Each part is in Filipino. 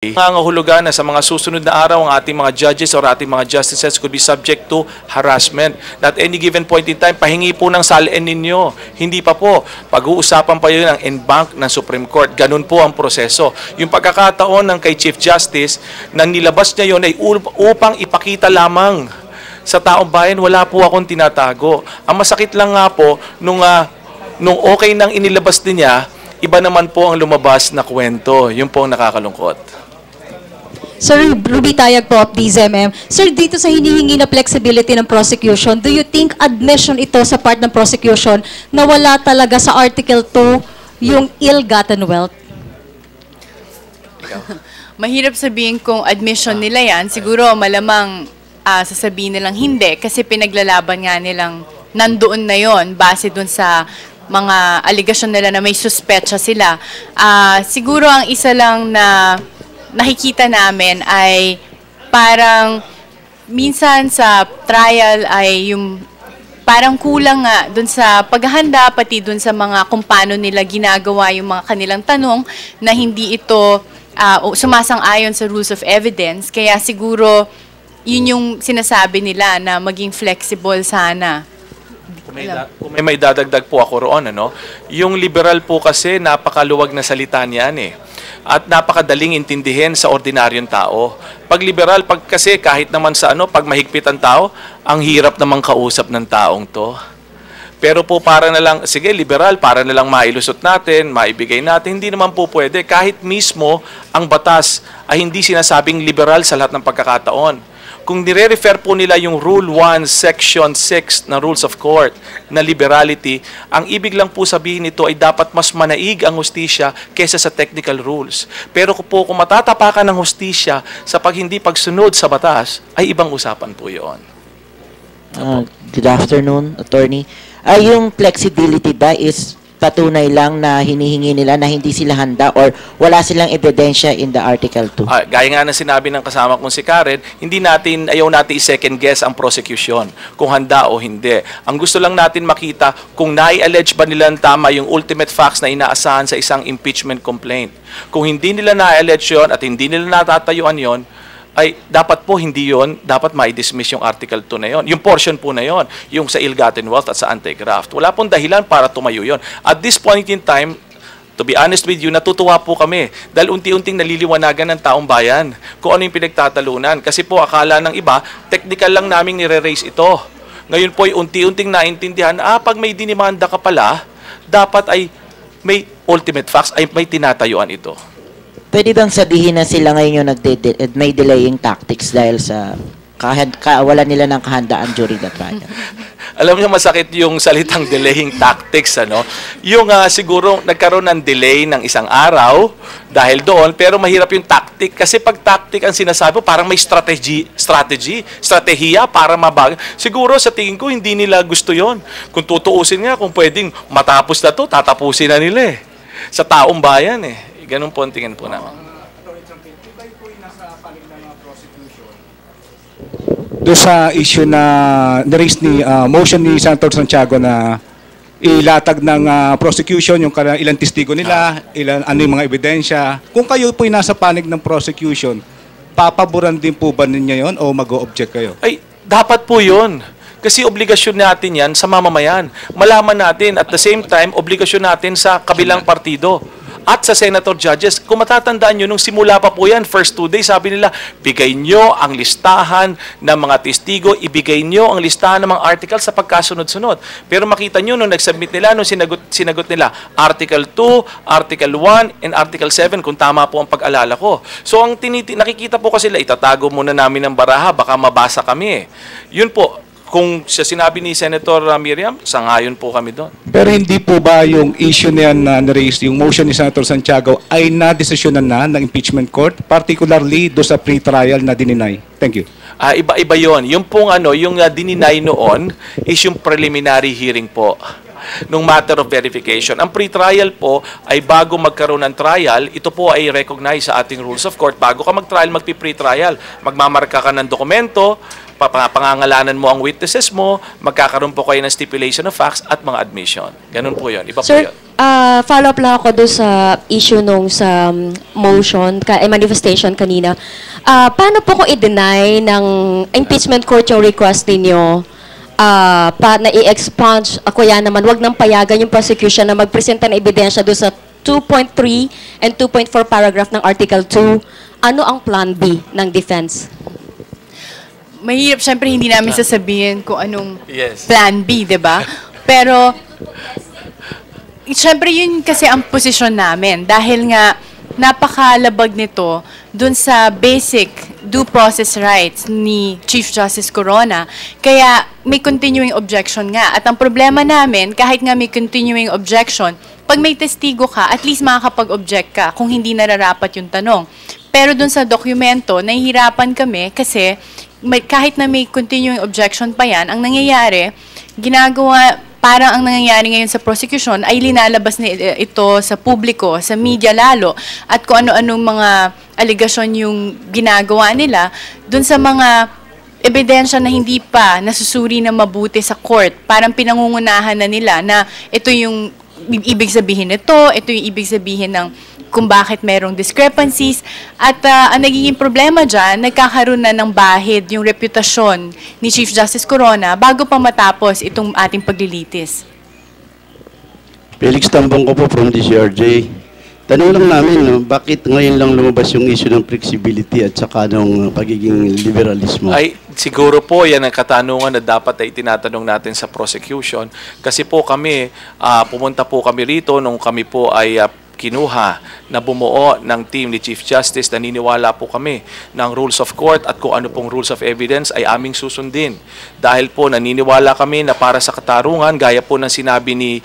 Nangangahulugan na sa mga susunod na araw ang ating mga judges or ating mga justices could be subject to harassment. At any given point in time, pahingi po ng salin ninyo. Hindi pa po. Pag-uusapan pa yun ang en banc ng Supreme Court. Ganun po ang proseso. Yung pagkakataon ng kay Chief Justice, nang nilabas niya yun ay upang ipakita lamang sa taong bayan, wala po akong tinatago. Ang masakit lang nga po, nung okay nang inilabas din niya, iba naman po ang lumabas na kwento. Yun po ang nakakalungkot. Sir Ruby Tayag po of DZMM. Sir, dito sa hinihingi na flexibility ng prosecution, do you think admission ito sa part ng prosecution na wala talaga sa Article 2 yung ill-gotten wealth? Mahirap sabihin kung admission nila yan. Siguro malamang sasabihin nilang hindi kasi pinaglalaban nga nilang nandoon na yon base dun sa mga aligasyon nila na may suspecha sila. Siguro ang isa lang na nakikita namin ay parang minsan sa trial ay yung parang kulang nga dun sa paghahanda pati dun sa mga kung paano nila ginagawa yung mga kanilang tanong na hindi ito sumasang-ayon sa rules of evidence. Kaya siguro yun yung sinasabi nila na maging flexible sana. Kung may dadagdag po ako roon, yung liberal po kasi napakaluwag na salita niyan eh. At napakadaling intindihin sa ordinaryong tao. Pag liberal, kasi kahit naman sa pag mahigpit ang tao, ang hirap namang kausap ng taong to. Pero po para na lang, sige liberal, para na lang mailusot natin, maibigay natin, hindi naman po pwede. Kahit mismo ang batas ay hindi sinasabing liberal sa lahat ng pagkakataon. Kung nire-refer po nila yung Rule 1, Section 6 na Rules of Court na liberality, ang ibig lang po sabihin nito ay dapat mas manaig ang hustisya kaysa sa technical rules. Pero kung matatapakan ng hustisya sa hindi pagsunod sa batas, ay ibang usapan po yun. Good afternoon, Attorney. Yung flexibility ba is patunay lang na hinihingi nila na hindi sila handa or wala silang ebidensya in the Article 2? Gaya nga ng sinabi ng kasama kong si Karen, ayaw natin i-second guess ang prosecution kung handa o hindi. Ang gusto lang natin makita kung nai-allege ba nila tama yung ultimate facts na inaasahan sa isang impeachment complaint. Kung hindi nila nai-allege yun at hindi nila natatayuan yon, ay dapat po hindi yon, dapat mai-dismiss yung Article 2 na yon. Yung portion po na yon, yung sa ill-gotten wealth at sa anti-graft. Wala pong dahilan para tumayo yon. At this point in time, to be honest with you, natutuwa po kami dahil unti-unting naliliwanagan ng taong bayan kung ano yung pinagtatalunan. Kasi po akala ng iba, technical lang naming nire-raise ito. Ngayon po ay unti-unting naintindihan, pag may dinimanda ka pala, dapat ay may ultimate facts, ay may tinatayuan ito. Pwede bang sabihin na sila ngayon yung may delaying tactics dahil sa wala nila ng kahandaan during the trial? Alam niyo, masakit yung salitang delaying tactics, Yung siguro nagkaroon ng delay ng isang araw dahil doon, pero mahirap yung tactic. Kasi pag tactic ang sinasabi, parang may strategiya para mabag. Siguro sa tingin ko, hindi nila gusto yon. Kung tutuusin nga, kung pwedeng matapos na to, tatapusin na nila eh. Sa taong bayan eh. Ganun po ang tingin po namin. Doon sa issue na na-raise motion ni Senator Santiago na ilatag ng prosecution yung ilang testigo nila, ano yung mga ebidensya. Kung kayo po'y nasa panig ng prosecution, papaboran din po ba ninyo yon o mag-o-object kayo? Ay, dapat po yun. Kasi obligasyon natin yan sa mamamayan. Malaman natin at the same time, obligasyon natin sa kabilang partido. At sa senator judges, kung matatandaan nyo, nung simula pa po yan, first 2 days, sabi nila, bigay nyo ang listahan ng mga testigo, ibigay nyo ang listahan ng mga articles sa pagkasunod-sunod. Pero makita nyo, nung nag-submit nila, nung sinagot nila, Article 2, Article 1, and Article 7, kung tama po ang pag-alala ko. So, ang nakikita po kasi nila, itatago muna namin ng baraha, baka mabasa kami. Yun po. Kung sa sinabi ni Senator Miriam, sangayon po kami doon. Pero hindi po ba yung issue niyan na na-raise, yung motion ni Senator Santiago, ay na-desisyonan na ng impeachment court, particularly do sa pre-trial na dininay? Thank you. Iba-iba yon. Yung pong yung dininay noon is yung preliminary hearing po. Nung matter of verification. Ang pre-trial po ay bago magkaroon ng trial, ito po ay recognize sa ating rules of court. Bago ka mag-trial, magpi-pre-trial. Magmamarka ka ng dokumento, pangangalanan mo ang witnesses mo, magkakaroon po kayo ng stipulation of facts at mga admission. Ganun po yun. Iba po Sir, yun. follow up lang ako doon sa issue nung sa motion, manifestation kanina. Paano po kung i-deny ng impeachment court yung request ninyo na i-expunge, ako yan naman, wag nang payagan yung prosecution na magpresenta ng ebidensya doon sa 2.3 and 2.4 paragraph ng Article 2? Ano ang plan B ng defense? Mahirap, syempre hindi namin sasabihin kung anong Yes. plan B, di ba? Pero, syempre yun kasi ang posisyon namin. Dahil nga, napakalabag nito dun sa basic due process rights ni Chief Justice Corona. Kaya may continuing objection nga. At ang problema namin, kahit nga may continuing objection, pag may testigo ka, at least makakapag-object ka kung hindi nararapat yung tanong. Pero dun sa dokumento, nahihirapan kami kasi kahit na may continuing objection pa yan, ang nangyayari, parang ang nangyayari ngayon sa prosecution ay linalabas na ito sa publiko, sa media lalo, at kung ano-anong mga aligasyon yung ginagawa nila dun sa mga ebidensya na hindi pa nasusuri na mabuti sa court. Parang pinangungunahan na nila na ito yung ibig sabihin nito, ito yung ibig sabihin ng kung bakit merong discrepancies. At ang nagiging problema dyan, nagkakaroon na ng bahid yung reputasyon ni Chief Justice Corona bago pa matapos itong ating paglilitis. Felix Tambong ko po from DCRJ. Tanong lang namin, no, bakit ngayon lang lumabas yung issue ng flexibility at saka ng pagiging liberalismo? Ay, siguro po yan ang katanungan na dapat ay tinatanong natin sa prosecution. Kasi po kami, pumunta po kami rito nung kami po ay kinuha na bumuo ng team ni Chief Justice. Naniniwala po kami ng rules of court at kung ano pong rules of evidence ay aming susundin. Dahil po naniniwala kami na para sa katarungan, gaya po ng sinabi ni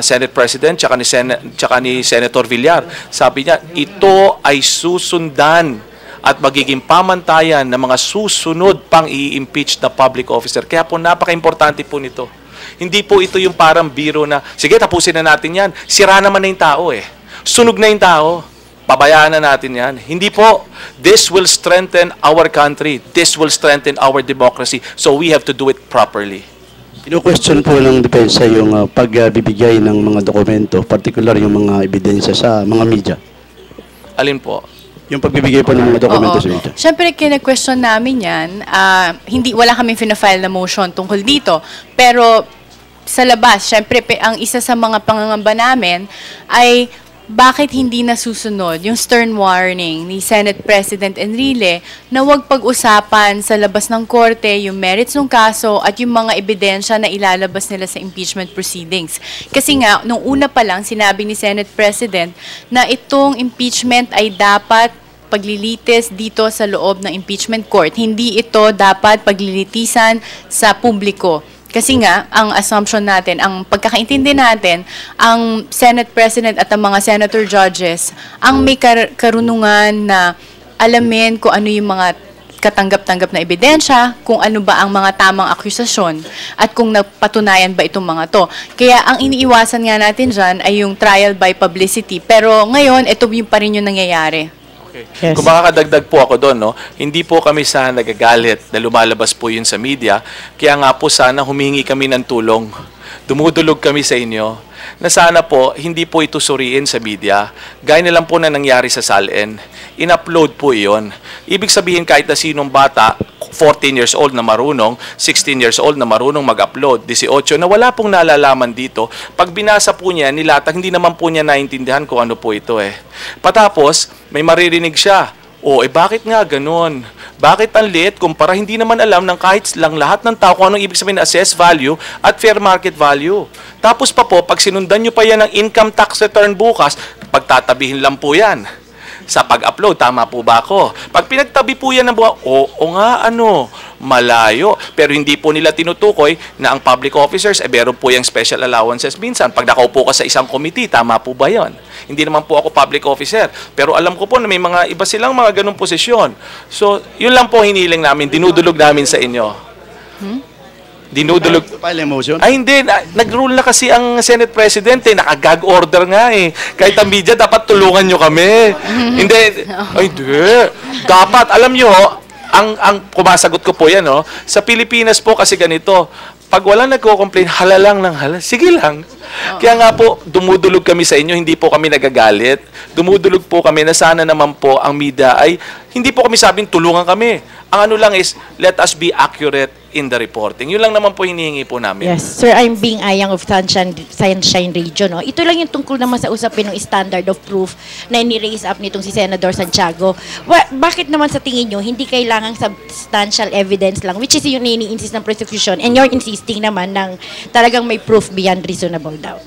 Senate President tsaka ni Senator Villar, sabi niya, ito ay susundan at magiging pamantayan ng mga susunod pang i-impeach na public officer. Kaya po napaka-importante po nito. Hindi po ito yung parang biro na, sige, tapusin na natin yan. Sira naman na yung tao eh. Sunog na yung tao. Pabayaan na natin yan. Hindi po. This will strengthen our country. This will strengthen our democracy. So we have to do it properly. Ino-question po ng depensa yung pagbibigay ng mga dokumento, particular yung mga ebidensya sa mga media. Alin po? Yung pagbibigay po ng mga dokumento sa media. Siyempre, kina-question namin yan. Wala kaming fina-file na motion tungkol dito. Pero sa labas, siyempre, ang isa sa mga pangangamba namin ay bakit hindi nasusunod yung stern warning ni Senate President Enrile na huwag pag-usapan sa labas ng korte yung merits ng kaso at yung mga ebidensya na ilalabas nila sa impeachment proceedings. Kasi nga, nung una pa lang, sinabi ni Senate President na itong impeachment ay dapat paglilitis dito sa loob ng impeachment court. Hindi ito dapat paglilitisan sa publiko. Kasi nga, ang assumption natin, ang pagkakaintindi natin, ang Senate President at ang mga Senator Judges, ang may karunungan na alamin kung ano yung mga katanggap-tanggap na ebidensya, kung ano ba ang mga tamang akusasyon, at kung napatunayan ba itong mga to. Kaya ang iniiwasan nga natin dyan ay yung trial by publicity. Pero ngayon, ito yung pa rin yung nangyayari. Okay. Kung makakadagdag po ako doon, no, hindi po kami sana nagagalit na lumalabas po yun sa media. Kaya nga po sana humingi kami ng tulong. Dumudulog kami sa inyo na sana po hindi po ito suriin sa media. Gaya na lang po na nangyari sa SALN. In-upload po iyon. Ibig sabihin kahit na sinong bata, 14 years old na marunong, 16 years old na marunong mag-upload, 18 na wala pong nalalaman dito. Pag binasa po niya, nilatag, hindi naman po niya naintindihan kung ano po ito eh. Patapos, may maririnig siya. Bakit nga ganun? Bakit ang liit kumpara hindi naman alam ng kahit lang lahat ng tao kung anong ibig sabihin na assessed value at fair market value. Tapos pa po, pag sinundan nyo pa yan ng income tax return bukas, pagtatabihin lang po yan. Sa pag-upload, tama po ba ako? Pag pinagtabi po yan ng buka, malayo. Pero hindi po nila tinutukoy na ang public officers, meron po yung special allowances minsan. Pag nakaupo ka sa isang committee, tama po ba yon? Hindi naman po ako public officer. Pero alam ko po na may mga iba silang mga ganong posisyon. So, yun lang po hiniling namin, dinudulog namin sa inyo. Dinudulog. File a motion? Ay, hindi. Nag-rule na kasi ang Senate President eh. Naka-gag order nga eh. Kahit ang media, dapat tulungan nyo kami. Hindi. Ay, hindi. Dapat, alam nyo, ang kumasagot ko po yan, no? Sa Pilipinas po kasi ganito, pag wala nagko-complain, halalang ng halal, sige lang. Kaya nga po, dumudulog kami sa inyo, hindi po kami nagagalit. Dumudulog po kami na sana naman po ang media ay, hindi po kami sabing tulungan kami. Ang ano lang is, let us be accurate in the reporting. Yun lang naman po hinihingi po namin. Yes, Sir, I'm being Ayang of Sunshine Region. No? Ito lang yung tungkol naman sa usapin ng standard of proof na ni-raise up nitong si Senador Santiago. Bakit naman sa tingin nyo, hindi kailangang substantial evidence lang, which is yung ini-insist ng prosecution, and you're insisting naman ng talagang may proof beyond reasonable doubt?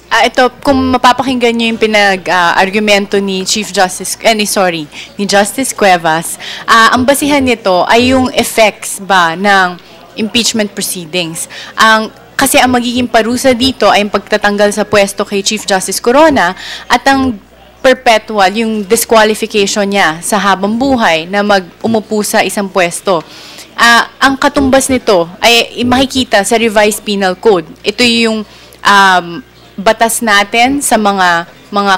Ito, kung mapapakinggan niyo yung pinag-argumento ni ni Justice Cuevas, ang basihan nito ay yung effects ba ng impeachment proceedings. Kasi ang magiging parusa dito ay yung pagtatanggal sa pwesto kay Chief Justice Corona at ang perpetual, yung disqualification niya sa habang buhay na umupo sa isang pwesto. Ang katumbas nito ay makikita sa Revised Penal Code. Ito yung batas natin sa mga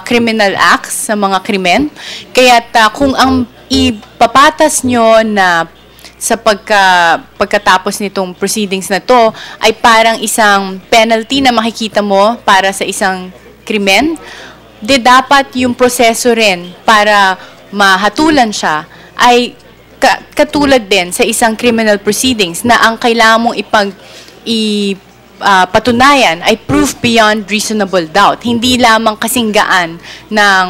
criminal acts, sa mga krimen. Kaya kung ang ipapatas nyo na sa pagkatapos nitong proceedings na to ay parang isang penalty na makikita mo para sa isang krimen, dapat yung proseso rin para mahatulan siya ay katulad din sa isang criminal proceedings na ang kailangan mong patunayan ay proof beyond reasonable doubt. Hindi lamang kasinggaan ng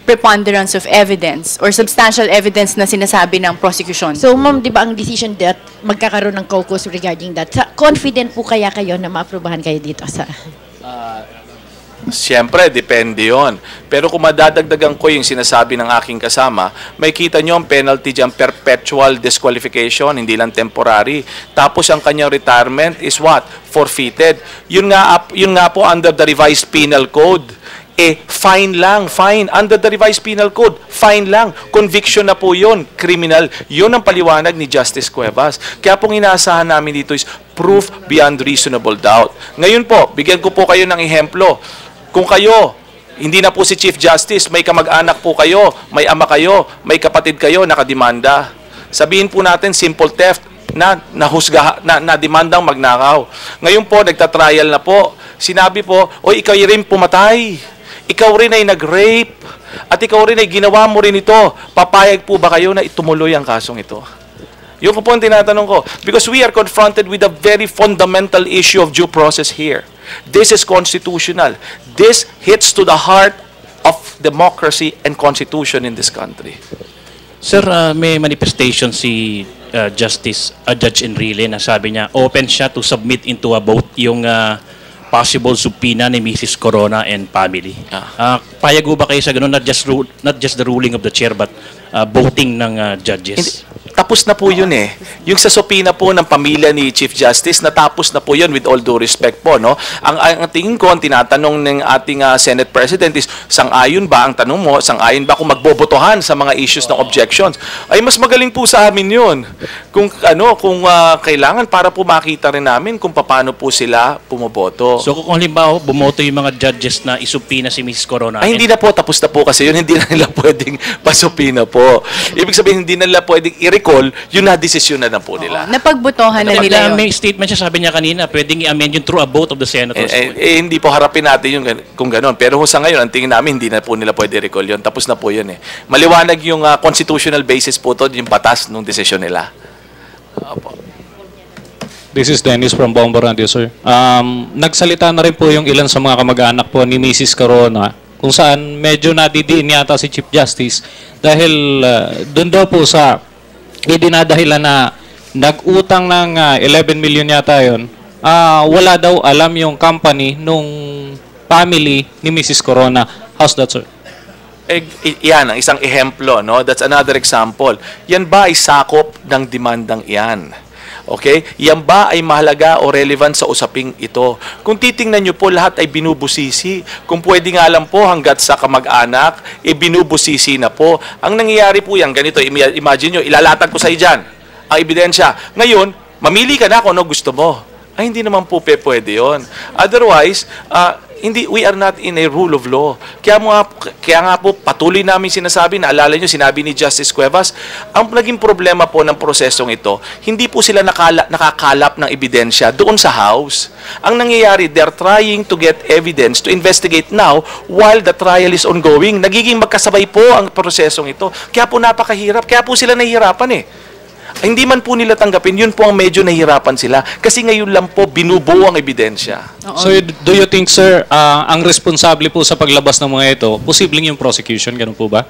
preponderance of evidence or substantial evidence na sinasabi ng prosecution. So, ma'am, di ba ang decision that magkakaroon ng caucus regarding that? Confident po kaya kayo na maaprubahan kayo dito sa... Siyempre, depende yon. Pero kung madadagdagan ko yung sinasabi ng aking kasama, may kita nyo ang penalty dyan, perpetual disqualification, hindi lang temporary. Tapos ang kanyang retirement is what? Forfeited. Yun nga po under the Revised Penal Code. Fine lang, fine. Under the Revised Penal Code, fine lang. Conviction na po yun, criminal. Yun ang paliwanag ni Justice Cuevas. Kaya pong inaasahan namin dito is proof beyond reasonable doubt. Ngayon po, bigyan ko po kayo ng ehemplo. Kung kayo, hindi na po si Chief Justice, may kamag-anak po kayo, may ama kayo, may kapatid kayo, nakademanda. Sabihin po natin, simple theft, na demandang magnakaw. Ngayon po, nagtatrial na po. Sinabi po, oy, ikaw rin pumatay. Ikaw rin ay nag-rape. At ikaw rin ay ginawa mo rin ito. Papayag po ba kayo na itumuloy ang kasong ito? Yung po ang tinatanong ko. Because we are confronted with a very fundamental issue of due process here. This is constitutional. This hits to the heart of democracy and constitution in this country. Sir, may manifestation si Judge Enrile na sabi niya, open siya to submit into a vote yung possible subpoena ni Mrs. Corona and family. Payag ba kayo sa ganun, not just the ruling of the chair, but voting ng judges? Tapos na po yun eh. Yung sa subpoena po ng pamilya ni Chief Justice, natapos na po yun with all due respect po. No? Ang tingin ko, ang tinatanong ng ating Senate President is, sang-ayon ba, ang tanong mo, sang-ayon ba kung magbobotohan sa mga issues ng objections? Ay, mas magaling po sa amin yun. Kung kailangan para po makita rin namin kung paano po sila pumoboto. So kung halimbawa, bumoto yung mga judges na isubpoena si Mrs. Corona. Ay, hindi na po, tapos na po kasi yun, hindi na nila pwedeng pasubpoena po. Ibig sabihin, hindi na nila pwedeng i-recall, yun na desisyon na po nila. Napagbotohan na nila yun. May statement siya, sabi niya kanina, pwedeng i-amend yun through a vote of the senators. Hindi po, harapin natin yung kung gano'n. Pero sa ngayon, ang tingin namin, hindi na po nila pwede recall yun. Tapos na po yun eh. Maliwanag yung constitutional basis po to, yung batas ng desisyon nila. Opo. This is Dennis from Bombo Radio, sir. Nagsalita na rin po yung ilan sa mga kamag-anak po ni Mrs. Corona kung saan medyo nadidiin yata si Chief Justice dahil doon daw po sa idinadahilan na nag-utang ng 11 million yata yun, wala daw alam yung company nung family ni Mrs. Corona. How's that, sir? Yan, ang isang ehemplo, no? That's another example. Yan ba ay sakop ng demandang iyan? Okay? Yan ba ay mahalaga o relevant sa usaping ito? Kung titingnan nyo po, lahat ay binubusisi. Kung pwede nga lang po hanggat sa kamag-anak, binubusisi na po. Ang nangyayari po yan, ganito, imagine nyo, ilalatag ko sa dyan ang ebidensya. Ngayon, mamili ka na kung ano gusto mo. Ay, hindi naman po pwede yun. Otherwise, we are not in a rule of law. Kaya nga po patuloy namin sinasabi, naalala nyo, sinabi ni Justice Cuevas, ang naging problema po ng prosesong ito, hindi po sila nakakalap ng ebidensya doon sa House. Ang nangyayari, they're trying to get evidence to investigate now while the trial is ongoing. Nagiging magkasabay po ang prosesong ito. Kaya po napakahirap. Kaya po sila nahihirapan eh. Hindi man po nila tanggapin, yun po ang medyo nahihirapan sila. Kasi ngayon lang po binubuo ang ebidensya. So do you think, sir, ang responsable po sa paglabas ng mga ito, posibleng yung prosecution, ganun po ba?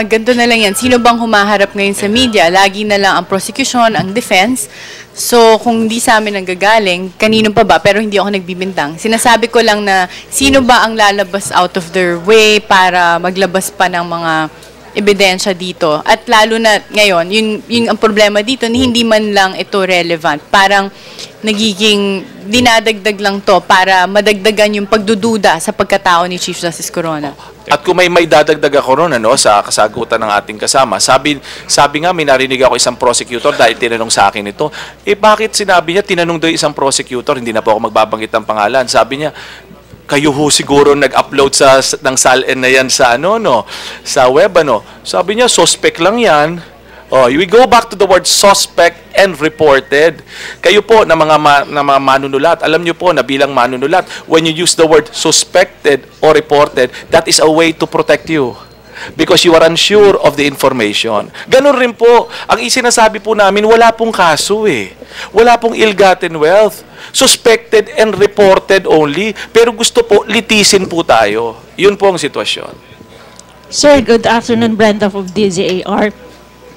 Ganito na lang yan. Sino bang humaharap ngayon sa media? Lagi na lang ang prosecution, ang defense. So, kung hindi sa amin nanggagaling, kanino pa ba? Pero hindi ako nagbibintang. Sinasabi ko lang na sino ba ang lalabas out of their way para maglabas pa ng mga ebidensya dito. At lalo na ngayon, yun ang problema dito, hindi man lang ito relevant. Parang nagiging dinadagdag lang to para madagdagan yung pagdududa sa pagkatao ni Chief Justice Corona. At kung may dadagdag ako ron, sa kasagutan ng ating kasama, sabi nga, may narinig ako isang prosecutor dahil tinanong sa akin ito, bakit sinabi niya, tinanong daw isang prosecutor, hindi na po ako magbabanggit ng pangalan, sabi niya, kayo ho siguro nag-upload ng SALN na yan sa sa web Sabi niya, suspect lang yan. We go back to the word suspect and reported. Kayo po na mga manunulat, alam niyo po na bilang manunulat, when you use the word suspected or reported, that is a way to protect you. Because you are unsure of the information. Ganun rin po, ang isinasabi po namin, wala pong kaso eh. Wala pong ill-gotten wealth. Suspected and reported only. Pero gusto po, litisin po tayo. Yun po ang sitwasyon. Sir, good afternoon. Brenda of DZAR.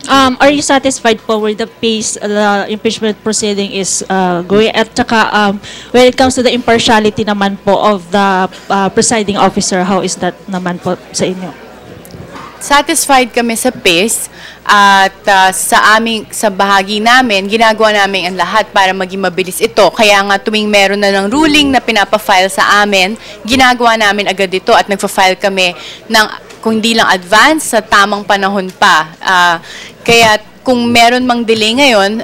Are you satisfied po with the pace the impeachment proceeding is going? At saka, when it comes to the impartiality naman po of the presiding officer, how is that naman po sa inyo? Satisfied kami sa pace at sa bahagi namin, ginagawa namin ang lahat para maging mabilis ito. Kaya nga tuwing meron na ng ruling na pinapa-file sa amin, ginagawa namin agad ito at nagfa-file kami ng kung hindi lang advance, sa tamang panahon pa. Kaya kung meron mang delay ngayon,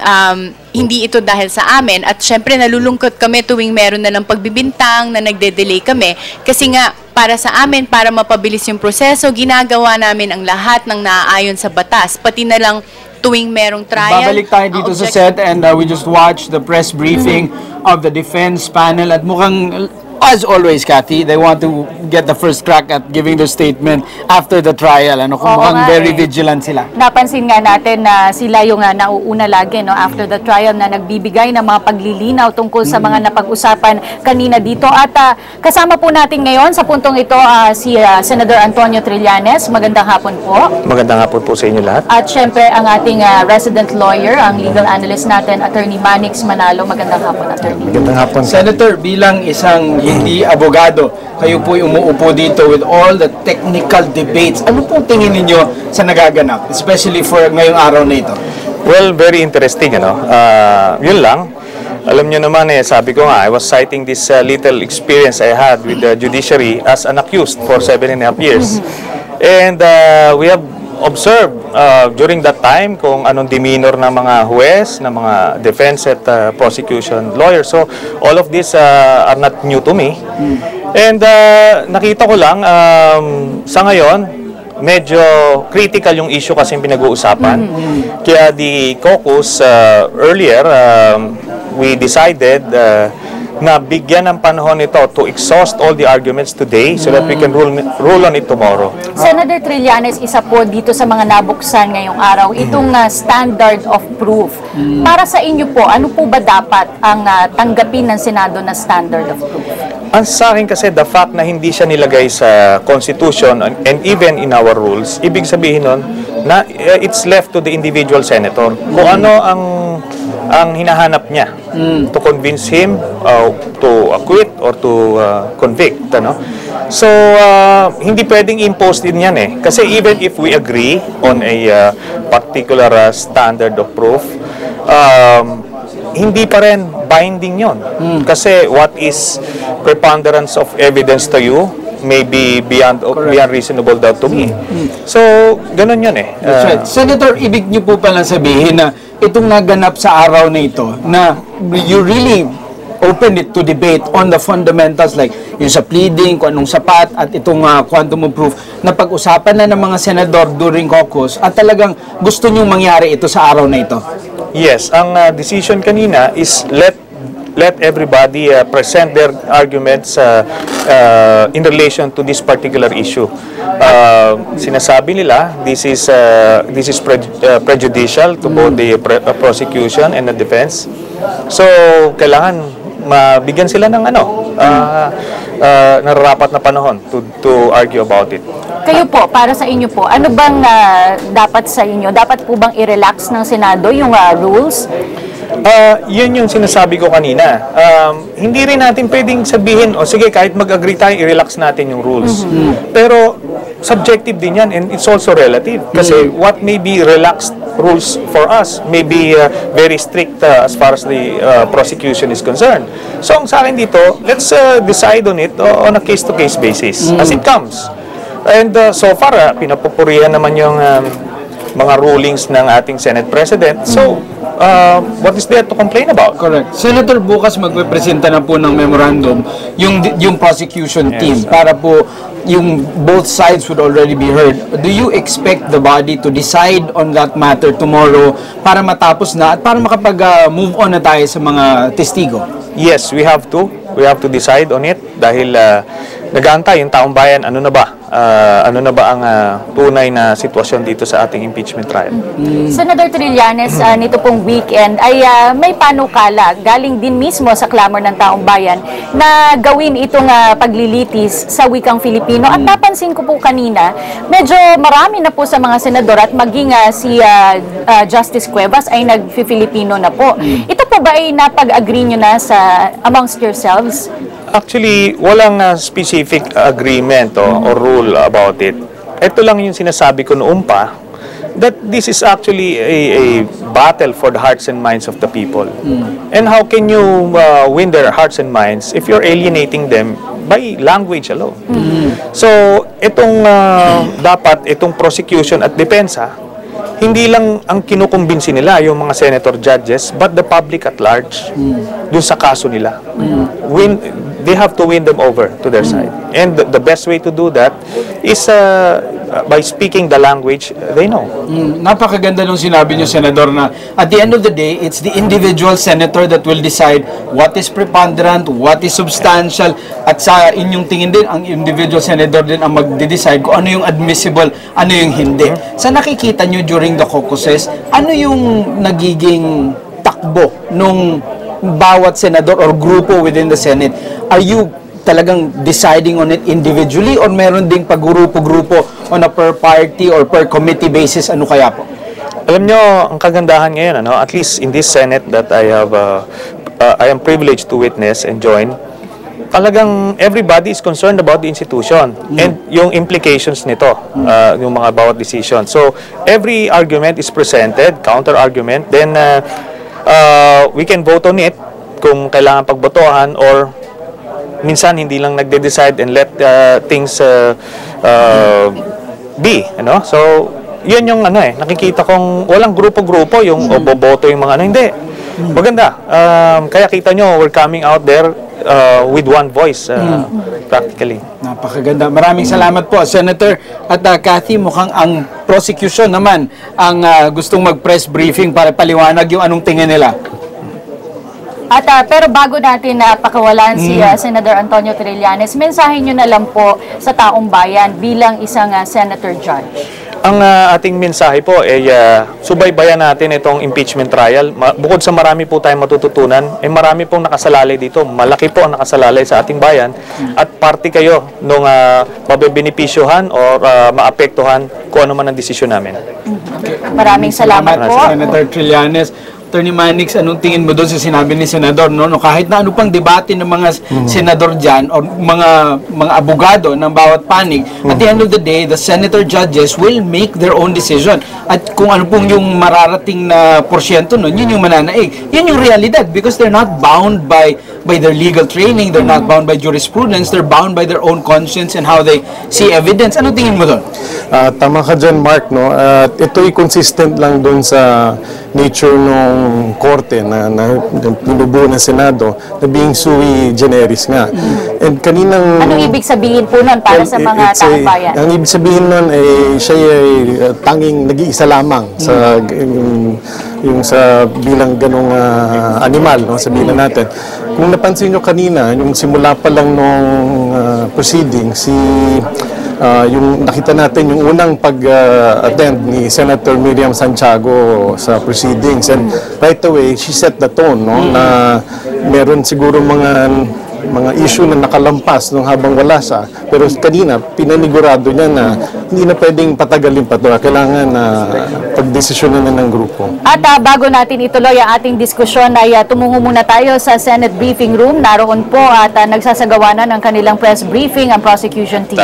hindi ito dahil sa amin. At syempre, nalulungkot kami tuwing meron na lang pagbibintang na nagde-delay kami. Kasi nga, para sa amin, para mapabilis yung proseso, ginagawa namin ang lahat ng naaayon sa batas. Pati na lang tuwing merong trial. Babalik tayo dito sa set and we just watched the press briefing of the defense panel at mukhang, as always, Kathy, they want to get the first crack at giving their statement after the trial. Kung mukhang very vigilant sila. Napansin nga natin na sila yung nauuna lagi after the trial na nagbibigay ng mga paglilinaw tungkol sa mga napag-usapan kanina dito. At kasama po natin ngayon sa puntong ito si Senator Antonio Trillanes. Magandang hapon po. Magandang hapon po sa inyo lahat. At syempre ang ating resident lawyer, ang legal analyst natin, Attorney Manix Manalo. Magandang hapon, Attorney. Magandang hapon. Senator, bilang isang hindi abogado, kayo po umuupo dito with all the technical debates. Ano pong tingin ninyo sa nagaganap, especially for ngayong araw na ito? Well, very interesting, yun lang. Alam nyo naman sabi ko nga, I was citing this little experience I had with the judiciary as an accused for 7.5 years. And we have observed during that time kung anong demeanor ng mga huwes, ng mga defense at prosecution lawyers. So, all of this are not new to me. And nakita ko lang, sa ngayon, medyo critical yung issue kasi pinag-uusapan. Kaya the caucus earlier, we decided na bigyan ng panahon ito to exhaust all the arguments today so that we can rule on it tomorrow. Senator Trillanes, isa po dito sa mga nabuksan ngayong araw, itong standard of proof. Para sa inyo po, ano po ba dapat ang tanggapin ng Senado na standard of proof? Ang sa akin kasi, the fact na hindi siya nilagay sa Constitution and even in our rules, ibig sabihin nun na it's left to the individual senator. Kung ano ang hinahanap niya to convince him to acquit or to convict. So, hindi pwedeng impose din yan Kasi even if we agree on a particular standard of proof, hindi pa rin binding yon. Kasi what is preponderance of evidence to you may be beyond reasonable doubt to me. So, ganun yun That's right. Senator, ibig niyo po palang sabihin na itong naganap sa araw na ito, na you really open it to debate on the fundamentals like yung sa pleading, kung anong sapat at itong quantum of proof na pag-usapan na ng mga senador during caucus at talagang gusto nyong mangyari ito sa araw na ito? Yes, ang decision kanina is let everybody present their arguments in relation to this particular issue. Sinasabi nila this is prejudicial to both the prosecution and the defense. So kailangan mabigyan sila ng nararapat na panahon to argue about it. Kayo po, para sa inyo po, ano bang dapat sa inyo? Dapat po bang i-relax ng Senado yung rules? Yun yung sinasabi ko kanina. Hindi rin natin pwedeng sabihin, sige, kahit mag-agree tayo, i-relax natin yung rules. Pero subjective din yan and it's also relative. Kasi what may be relaxed rules for us may be very strict as far as the prosecution is concerned. So ang sa akin dito, let's decide on it on a case-to-case basis as it comes. And so far, pinapupurihan naman yung mga rulings ng ating Senate President. So, what is there to complain about? Correct. Senator, bukas magpe-presenta na po ng memorandum yung prosecution team para po yung both sides would already be heard. Do you expect the body to decide on that matter tomorrow para matapos na at para makapag-move on na tayo sa mga testigo? Yes, we have to. We have to decide on it dahil nag-aantay yung taong bayan, ano na ba ang tunay na sitwasyon dito sa ating impeachment trial. Senator Trillanes, nito pong weekend ay may panukala galing din mismo sa clamor ng taong bayan na gawin itong paglilitis sa wikang Filipino. At napansin ko po kanina, medyo marami na po sa mga senador at maging si Justice Cuevas ay nag-Filipino na po. Ito po ba ay napag-agree nyo na amongst yourselves? Actually, walang specific agreement or rule about it. Ito lang yung sinasabi ko noon pa, that this is actually a battle for the hearts and minds of the people. And how can you win their hearts and minds if you're alienating them by language alone? So, itong prosecution at depensa, hindi lang ang kinukumbinsi nila yung mga senator judges, but the public at large dun sa kaso nila. They have to win them over to their side. And the best way to do that is by speaking the language they know. Napakaganda nung sinabi niyo, Senador, na at the end of the day, it's the individual senator that will decide what is preponderant, what is substantial, at sa inyong tingin din, ang individual senator din ang magde-decide kung ano yung admissible, ano yung hindi. Sa nakikita niyo during the caucuses, ano yung nagiging takbo nung bawat senador or grupo within the Senate? Are you talagang deciding on it individually or meron ding pag-grupo-grupo on a per party or per committee basis? Ano kaya po? Alam nyo, ang kagandahan ngayon, at least in this Senate that I am privileged to witness and join, talagang everybody is concerned about the institution and yung implications nito, yung mga bawat decision. So, every argument is presented, counter-argument, then we can vote on it kung kailangan pagbotohan or minsan hindi lang nagde-decide and let things be, So, yun yung nakikita kong walang grupo-grupo yung boboto yung mga hindi. Maganda. Kaya kita nyo, we're coming out there with one voice practically. Napakaganda. Maraming salamat po, Senator. At Cathy, mukhang ang prosecution naman ang gustong mag-press briefing para paliwanag yung anong tingin nila. At pero bago natin pakawalan si Senator Antonio Trillanes, mensahe nyo na lang po sa taong bayan bilang isang senator judge. Ang ating mensahe po ay subaybayan natin itong impeachment trial. Bukod sa marami po tayong matututunan, marami pong nakasalalay dito. Malaki po ang nakasalalay sa ating bayan at parte kayo nung mabebenepisyohan or maapektuhan kung ano man ang desisyon namin. Maraming salamat po. Senator Trillanes. Attorney Manix, anong tingin mo doon sa sinabi ni Senador? No, kahit na ano pang debate ng mga senador dyan o mga abogado ng bawat panig, at the end of the day, the senator judges will make their own decision. At kung ano pong yung mararating na porsyento nun, yun yung mananaig. Yun yung realidad because they're not bound by by their legal training, they're not bound by jurisprudence, they're bound by their own conscience and how they see evidence. Ano tingin mo doon? Tama ka dyan, Mark, no? At ito'y consistent lang doon sa nature ng korte na pinubuo ng Senado na being sui generis nga. And kaninang... Anong ibig sabihin po nun para sa mga taong bayan? Ang ibig sabihin nun ay siya ay tanging nag-iisa lamang sa yung sa bilang ganong animal, no, sabihin na natin. Kung napansin nyo kanina, yung simula pa lang nung proceeding, yung nakita natin yung unang pag-attend ni Senator Miriam Santiago sa proceedings, and right away she set the tone, no, na meron siguro mga issue na nakalampas nung habang wala siya, pero kanina pinanigurado niya na hindi na pwedeng patagalin pa ito, kailangan na pagdesisyonan na ng grupo. At bago natin ituloy ang ating diskusyon ay tumungo muna tayo sa Senate briefing room. Naroon po at nagsasagawa na ng kanilang press briefing ang prosecution team.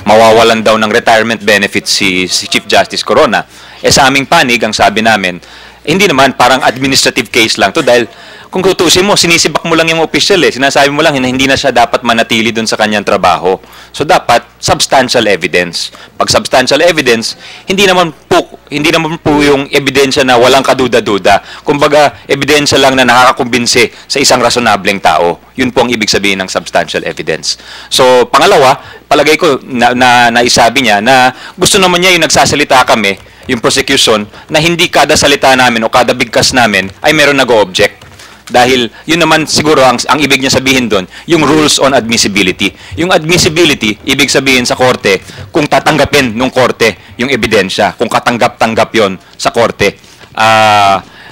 Mawawalan daw ng retirement benefits si Chief Justice Corona. Sa aming panig, ang sabi namin, hindi naman, parang administrative case lang to, dahil kung tutusin mo, sinisibak mo lang yung official sinasabi mo lang na hindi na siya dapat manatili doon sa kanyang trabaho. So dapat substantial evidence. Pag substantial evidence, hindi naman po yung ebidensya na walang kaduda-duda. Kumbaga, ebidensya lang na nakakakumbinsi sa isang rasonableng tao. Yun po ang ibig sabihin ng substantial evidence. So pangalawa, palagay ko na naisabi niya na gusto naman niya yung nagsasalita kami, yung prosecution, na hindi kada salita namin o kada bigkas namin ay meron nag-o-object. Dahil yun naman siguro ang ibig niya sabihin doon, yung rules on admissibility. Yung admissibility, ibig sabihin sa korte, kung tatanggapin ng korte yung ebidensya, kung katanggap-tanggap yon sa korte.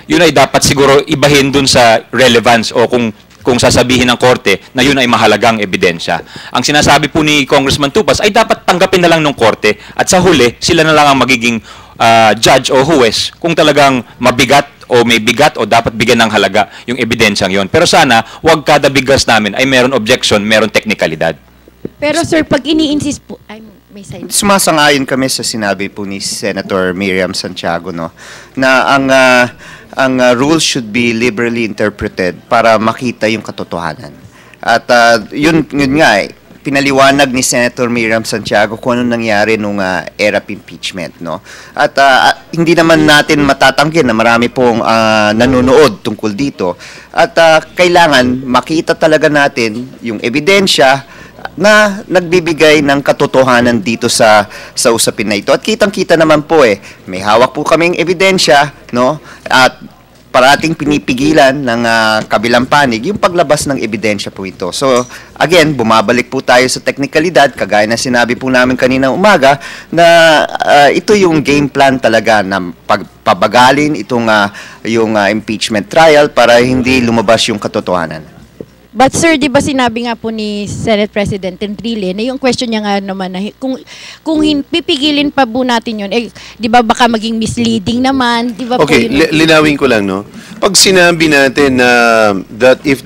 Yun ay dapat siguro ibahin doon sa relevance o kung sasabihin ng korte na yun ay mahalagang ebidensya. Ang sinasabi po ni Congressman Tupas ay dapat tanggapin na lang ng korte at sa huli, sila na lang ang magiging judge o huwes kung talagang mabigat o may bigat o dapat bigyan ng halaga yung ebidensyang yon. Pero sana, wag kada bigas namin ay meron objection, meron teknikalidad. Pero sir, pag ini-insist po, may side. Sumasang-ayon kami sa sinabi po ni Senator Miriam Santiago, no, na ang rules should be liberally interpreted para makita yung katotohanan. At yun nga pinaliwanag ni Senator Miriam Santiago kung ano nangyari nung era of impeachment, no? At hindi naman natin matatanggi na marami pong nanonood tungkol dito. At kailangan makita talaga natin yung ebidensya na nagbibigay ng katotohanan dito sa usapin na ito. At kitang-kita naman po may hawak po kaming ebidensya, no? At parating pinipigilan ng kabilang panig yung paglabas ng ebidensya po ito. So, again, bumabalik po tayo sa teknikalidad, kagaya na sinabi po namin kanina umaga, na ito yung game plan talaga na pagpabagalin itong yung impeachment trial para hindi lumabas yung katotohanan. But sir, di ba sinabi nga po ni Senate President Enrile na yung question niya nga naman na kung pipigilin pa po natin yun, di ba baka maging misleading naman, di ba okay, po yun? Linawin ko lang, no? Pag sinabi natin na that if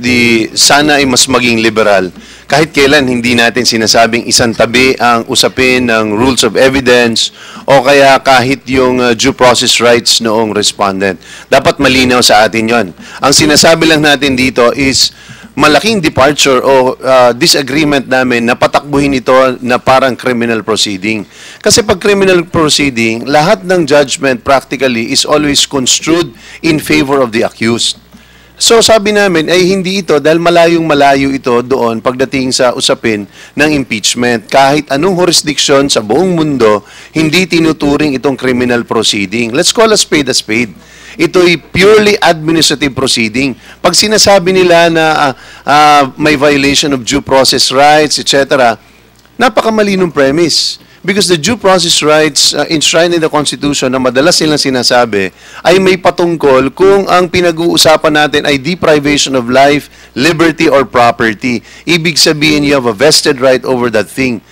sana ay mas maging liberal, kahit kailan hindi natin sinasabing isang tabi ang usapin ng rules of evidence o kaya kahit yung due process rights noong respondent. Dapat malinaw sa atin yon. Ang sinasabi lang natin dito is malaking departure o disagreement namin na patakbuhin ito na parang criminal proceeding. Kasi pag criminal proceeding, lahat ng judgment practically is always construed in favor of the accused. So sabi namin ay hindi ito dahil malayong-malayo ito doon pagdating sa usapin ng impeachment. Kahit anong jurisdiction sa buong mundo, hindi tinuturing itong criminal proceeding. Let's call a spade a spade. Ito'y purely administrative proceeding. Pag sinasabi nila na may violation of due process rights, etc., napakamalinong premise. Because the due process rights enshrined in the Constitution na madalas silang sinasabi ay may patungkol kung ang pinag-uusapan natin ay deprivation of life, liberty, or property. Ibig sabihin, you have a vested right over that thing.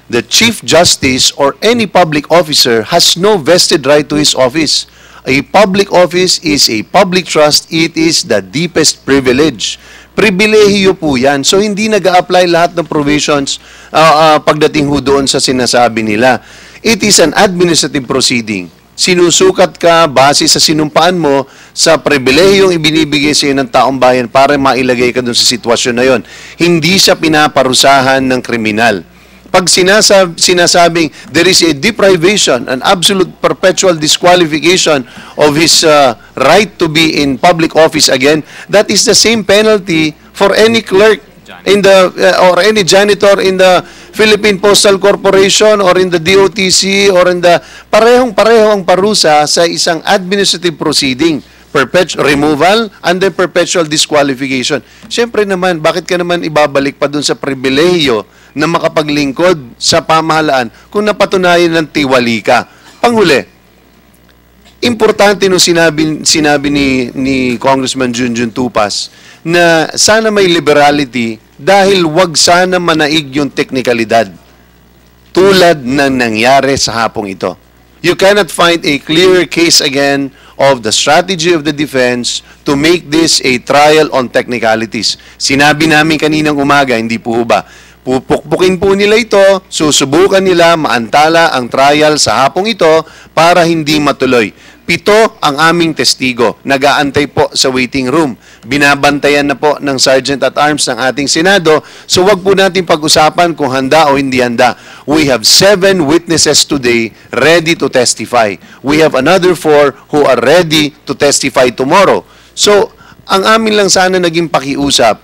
The Chief Justice or any public officer has no vested right to his office. A public office is a public trust. It is the deepest privilege. Pribilehiyo po yan. So, hindi nag-a-apply lahat ng provisions pagdating ho doon sa sinasabi nila. It is an administrative proceeding. sinusukat ka base sa sinumpaan mo sa pribilehiyong ibinibigay sa iyo ng taong bayan para mailagay ka dun sa sitwasyon na yon. Hindi siya pinaparusahan ng kriminal. Pag sinasabing there is a deprivation, an absolute perpetual disqualification of his right to be in public office again, that is the same penalty for any clerk in the or any janitor in the Philippine Postal Corporation or in the DOTC or in the parehong-pareho ang parusa sa isang administrative proceeding, removal and then perpetual disqualification. Siyempre naman, bakit ka naman ibabalik pa dun sa pribilehiyo na makapaglingkod sa pamahalaan kung napatunayan ng tiwali ka? Panghuli, importante nung sinabi ni Congressman Junjun Tupas na sana may liberality dahil wag sana manaig yung teknikalidad tulad ng nangyari sa hapong ito. You cannot find a clear case again of the strategy of the defense to make this a trial on technicalities. Sinabi namin kaninang umaga, hindi po ba? Pupukpukin po nila ito, susubukan nila maantala ang trial sa hapong ito para hindi matuloy. 7 ang aming testigo. Nag-aantay po sa waiting room. Binabantayan na po ng Sergeant at Arms ng ating Senado. So wag po natin pag-usapan kung handa o hindi handa. We have 7 witnesses today ready to testify. We have another 4 who are ready to testify tomorrow. So, ang amin lang sana naging pakiusap,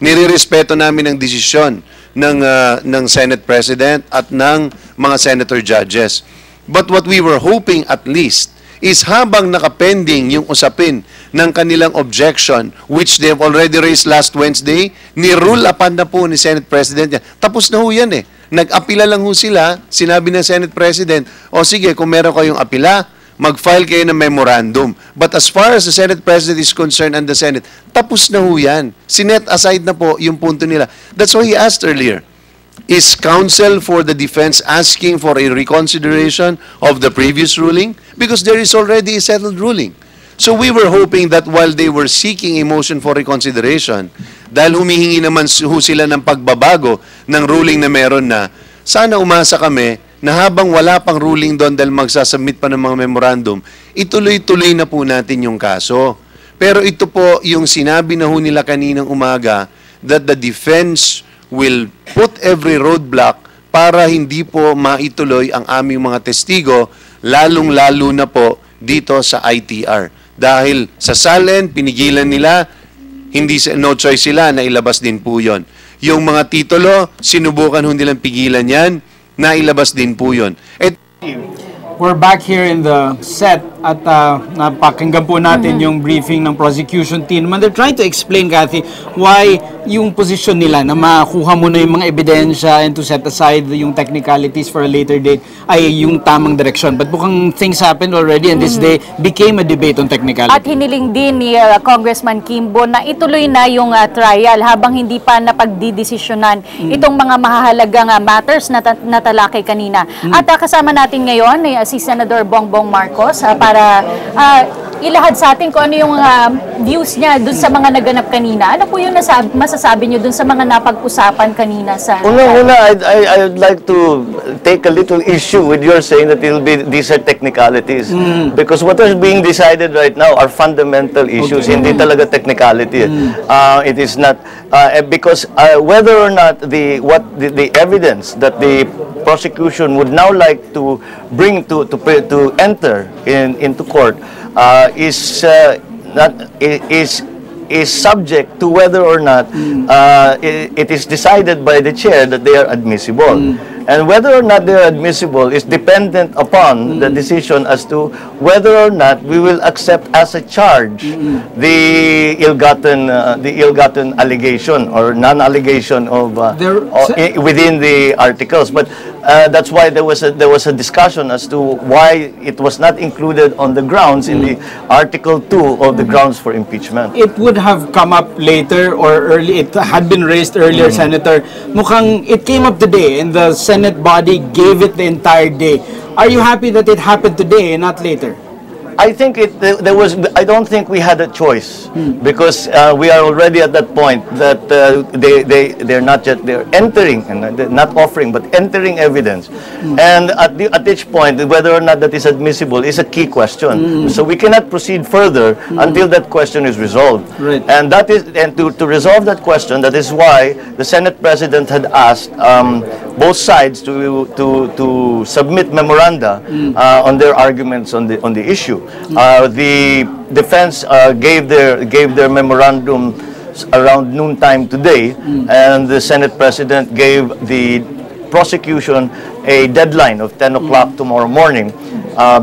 nirerespeto namin ang desisyon ng Senate President at ng mga Senator Judges. But what we were hoping at least is habang nakapending yung usapin ng kanilang objection, which they have already raised last Wednesday, ni-rule upon na po ni Senate President yan. Tapos na ho yan eh. Nag-apila lang ho sila, sinabi ng Senate President, o sige, kung meron kayong apila, mag-file kayo ng memorandum. But as far as the Senate President is concerned and the Senate, tapos na ho yan. Sinet aside na po yung punto nila. That's why he asked earlier, is counsel for the defense asking for a reconsideration of the previous ruling? Because there is already a settled ruling. So we were hoping that while they were seeking a motion for reconsideration, dahil humihingi naman sila ng pagbabago ng ruling na meron na, sana umasa kami na habang wala pang ruling doon dahil magsasubmit pa ng mga memorandum, ituloy-tuloy na po natin yung kaso. Pero ito po yung sinabi na ho nila kaninang umaga that the defense will put every roadblock para hindi po maituloy ang aming mga testigo, lalong-lalo na po dito sa ITR. Dahil sa SALN, pinigilan nila, no choice sila na ilabas din po yon. Yung mga titulo, sinubukan ho nilang pigilan yan, na ilabas din po yun. We're back here in the set at napakinggan po natin yung briefing ng prosecution team. And they're trying to explain, Kathy, why yung position nila na makuha mo na yung mga ebidensya and to set aside yung technicalities for a later date ay yung tamang direksyon. But mukhang things happened already and this day became a debate on technicalities. At hiniling din ni Congressman Kimbo na ituloy na yung trial habang hindi pa napagdidesisyonan itong mga mahahalagang matters na natalakay kanina. At kasama natin ngayon si Senador Bongbong Marcos para ilahad sa atin kung ano yung views niya dun sa mga naganap kanina. Ano po yung masasabi niyo dun sa mga napag-usapan kanina sa... Una, I would like to take a little issue with your saying that these are technicalities. Because what is being decided right now are fundamental issues, hindi talaga technicality. It is not... because whether or not the evidence that the prosecution would now like to bring to enter into court is subject to whether or not it is decided by the chair that they are admissible. And whether or not they are admissible is dependent upon the decision as to whether or not we will accept as a charge the ill-gotten allegation or non-allegation of within the articles. But that's why there was a discussion as to why it was not included on the grounds in the Article 2 of the grounds for impeachment. It would have come up later or early. It had been raised earlier, Senator. Mukhang it came up today and the Senate body gave it the entire day. Are you happy that it happened today and not later? I think I don't think we had a choice because we are already at that point that they're not just, they're entering, and they're not offering, but entering evidence. And at each point, whether or not that is admissible is a key question. So we cannot proceed further until that question is resolved. Right. And that is, and to resolve that question, that is why the Senate President had asked both sides to submit memoranda on their arguments on the issue. The defense gave their memorandum around noontime today, and the Senate President gave the prosecution a deadline of 10 o'clock tomorrow morning,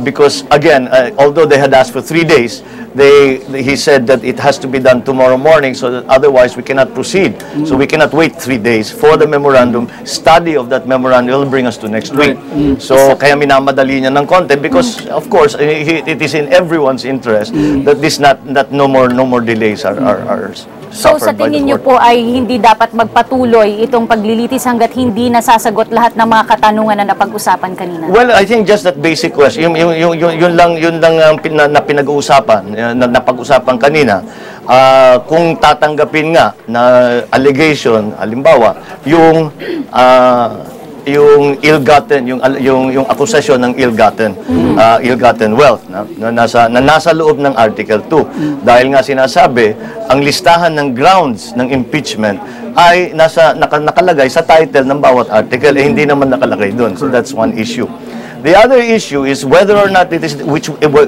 because again, although they had asked for 3 days, he said that it has to be done tomorrow morning, so that otherwise we cannot proceed. So we cannot wait 3 days for the memorandum. Study of that memorandum will bring us to next week. So kaya minamadali niya ng konti because of course it is in everyone's interest that no more delays are So sa tingin niyo po ay hindi dapat magpatuloy itong paglilitis hanggat hindi nasasagot lahat ng mga katanungan na napag-usapan kanina? Well, I think just that basic question, yun lang na pinag-uusapan, na napag-usapan kanina. Kung tatanggapin nga na allegation, halimbawa, yung ill-gotten, yung akusasyon ng ill-gotten wealth na nasa loob ng Article 2. Dahil nga sinasabi, ang listahan ng grounds ng impeachment ay nakalagay sa title ng bawat article, hindi naman nakalagay doon. So that's one issue. The other issue is whether or not it is,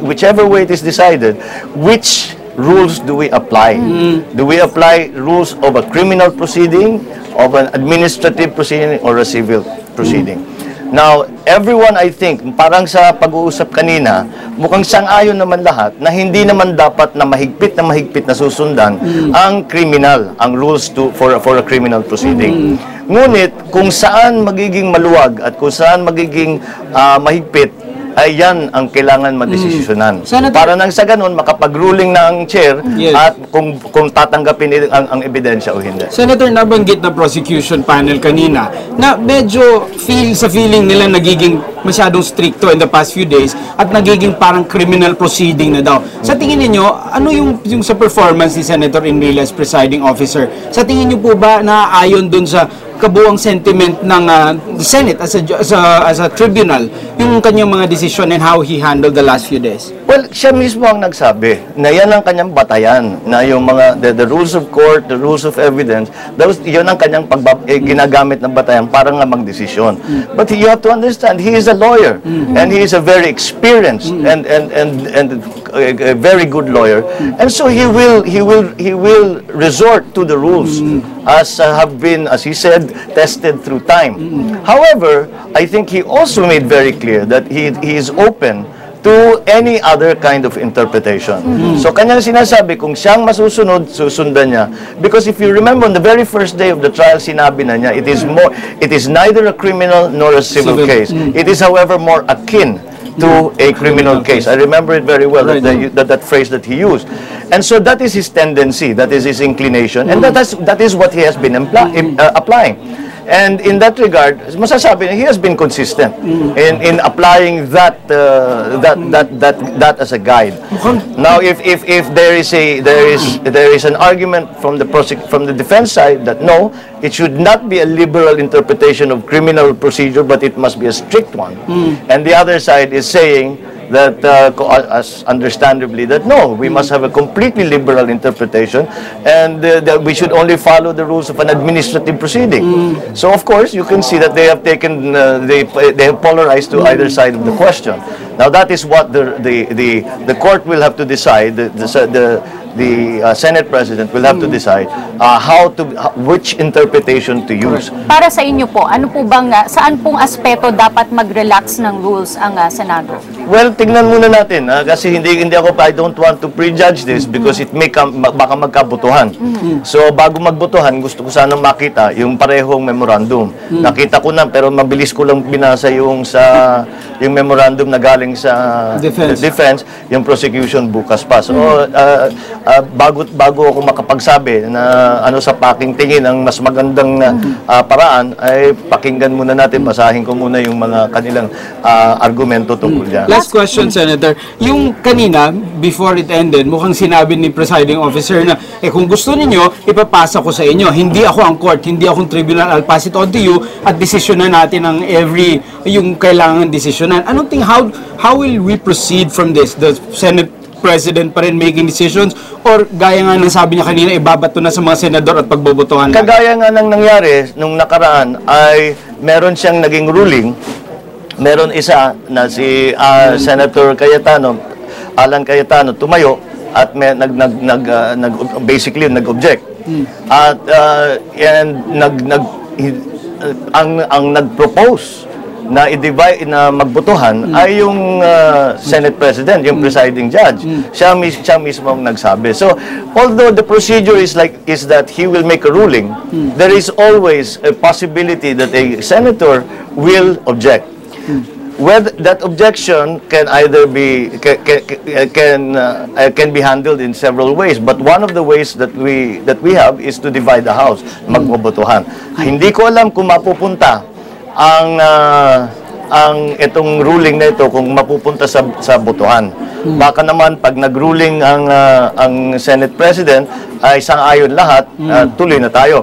whichever way it is decided, which rules do we apply? Do we apply rules of a criminal proceeding, of an administrative proceeding, or a civil proceeding? Now, everyone, I think, parang sa pag-uusap kanina, mukhang sang-ayon naman lahat na hindi naman dapat na mahigpit na susundan ang criminal, ang rules for a criminal proceeding. Ngunit, kung saan magiging maluwag at kung saan magiging mahigpit, ay yan ang kailangan madesisyonan. Para nang sa ganun, makapag-ruling na ang chair at kung tatanggapin ang ebidensya o hindi. Senator, nabanggit na prosecution panel kanina na medyo sa feeling nila nagiging masyadong stricto in the past few days at nagiging parang criminal proceeding na daw. Sa tingin niyo, ano yung sa performance ni Senator Enrile as presiding officer? Sa tingin niyo po ba na ayon dun sa kabuang sentiment ng Senate as a tribunal, yung kanyang mga decision and how he handled the last few days? Well, siya mismo ang nagsabi na yan ang kanyang batayan, na yung mga the rules of court, the rules of evidence, yun ang kanyang ginagamit ng batayan para nga magdesisyon. But you have to understand, he is a lawyer and he is a very experienced and a very good lawyer, and so he will resort to the rules as have been, as he said, tested through time. However, I think he also made very clear that he is open to any other kind of interpretation. So kanyang sinasabi, kung siyang masusunod, susundan niya. Because if you remember, on the very first day of the trial, sinabi na niya, it is neither a criminal nor a civil case. It is, however, more akin to a criminal case. I remember it very well, that phrase that he used. And so that is his tendency, that is his inclination, and that is what he has been applying. And in that regard, masasabi he has been consistent in applying that as a guide. Now, if there is an argument from the defense side that no, it should not be a liberal interpretation of criminal procedure, but it must be a strict one, and the other side is saying that, as understandably, that no, we must have a completely liberal interpretation, and that we should only follow the rules of an administrative proceeding. So, of course, you can see that they have taken, they have polarized to either side of the question. Now, that is what the court will have to decide. The Senate President will have to decide which interpretation to use. Para sa inyo po, ano po bang, saan pong aspeto dapat mag-relax ng rules ang Senado? Well, tingnan muna natin, kasi I don't want to prejudge this because it may baka magkabutuhan. So, bago magbutuhan, gusto ko sanang makita yung parehong memorandum. Nakita ko na, pero mabilis ko lang binasa yung memorandum na galing sa defense, yung prosecution bukas pa. So, bago ako makapagsabi na ano sa aking tingin ang mas magandang paraan, ay pakinggan muna natin, basahin ko muna yung mga kanilang argumento tungkol dyan. last question, Senator. Yung kanina, before it ended, mukhang sinabi ni presiding officer na, kung gusto ninyo, ipapasa ko sa inyo. Hindi ako ang court, hindi akong tribunal. I'll pass it on to you at desisyonan natin ang yung kailangan desisyonan. Anong how will we proceed from this? The Senate President pa rin making decisions or gaya nga ng sabi niya kanina, ibabato na sa mga senador at pagbobotohan? Kagaya nga ng nangyari nung nakaraan ay meron siyang naging ruling. Meron isa na si Senator Cayetano, Alan Cayetano, tumayo at basically nag-object. At ang nag-propose na i-divide na magbotohan ay yung Senate President, yung presiding judge. Siya mismo ang nagsabi. So, although the procedure is that he will make a ruling, there is always a possibility that a senator will object. Whether that objection can either be can be handled in several ways, but one of the ways that we have is to divide the house, magbobotohan. Hindi ko alam kung mapupunta ang itong ruling na ito kung mapupunta sa botohan. Baka naman pag nag-ruling ang Senate President ay sang-ayon lahat, tuloy na tayo.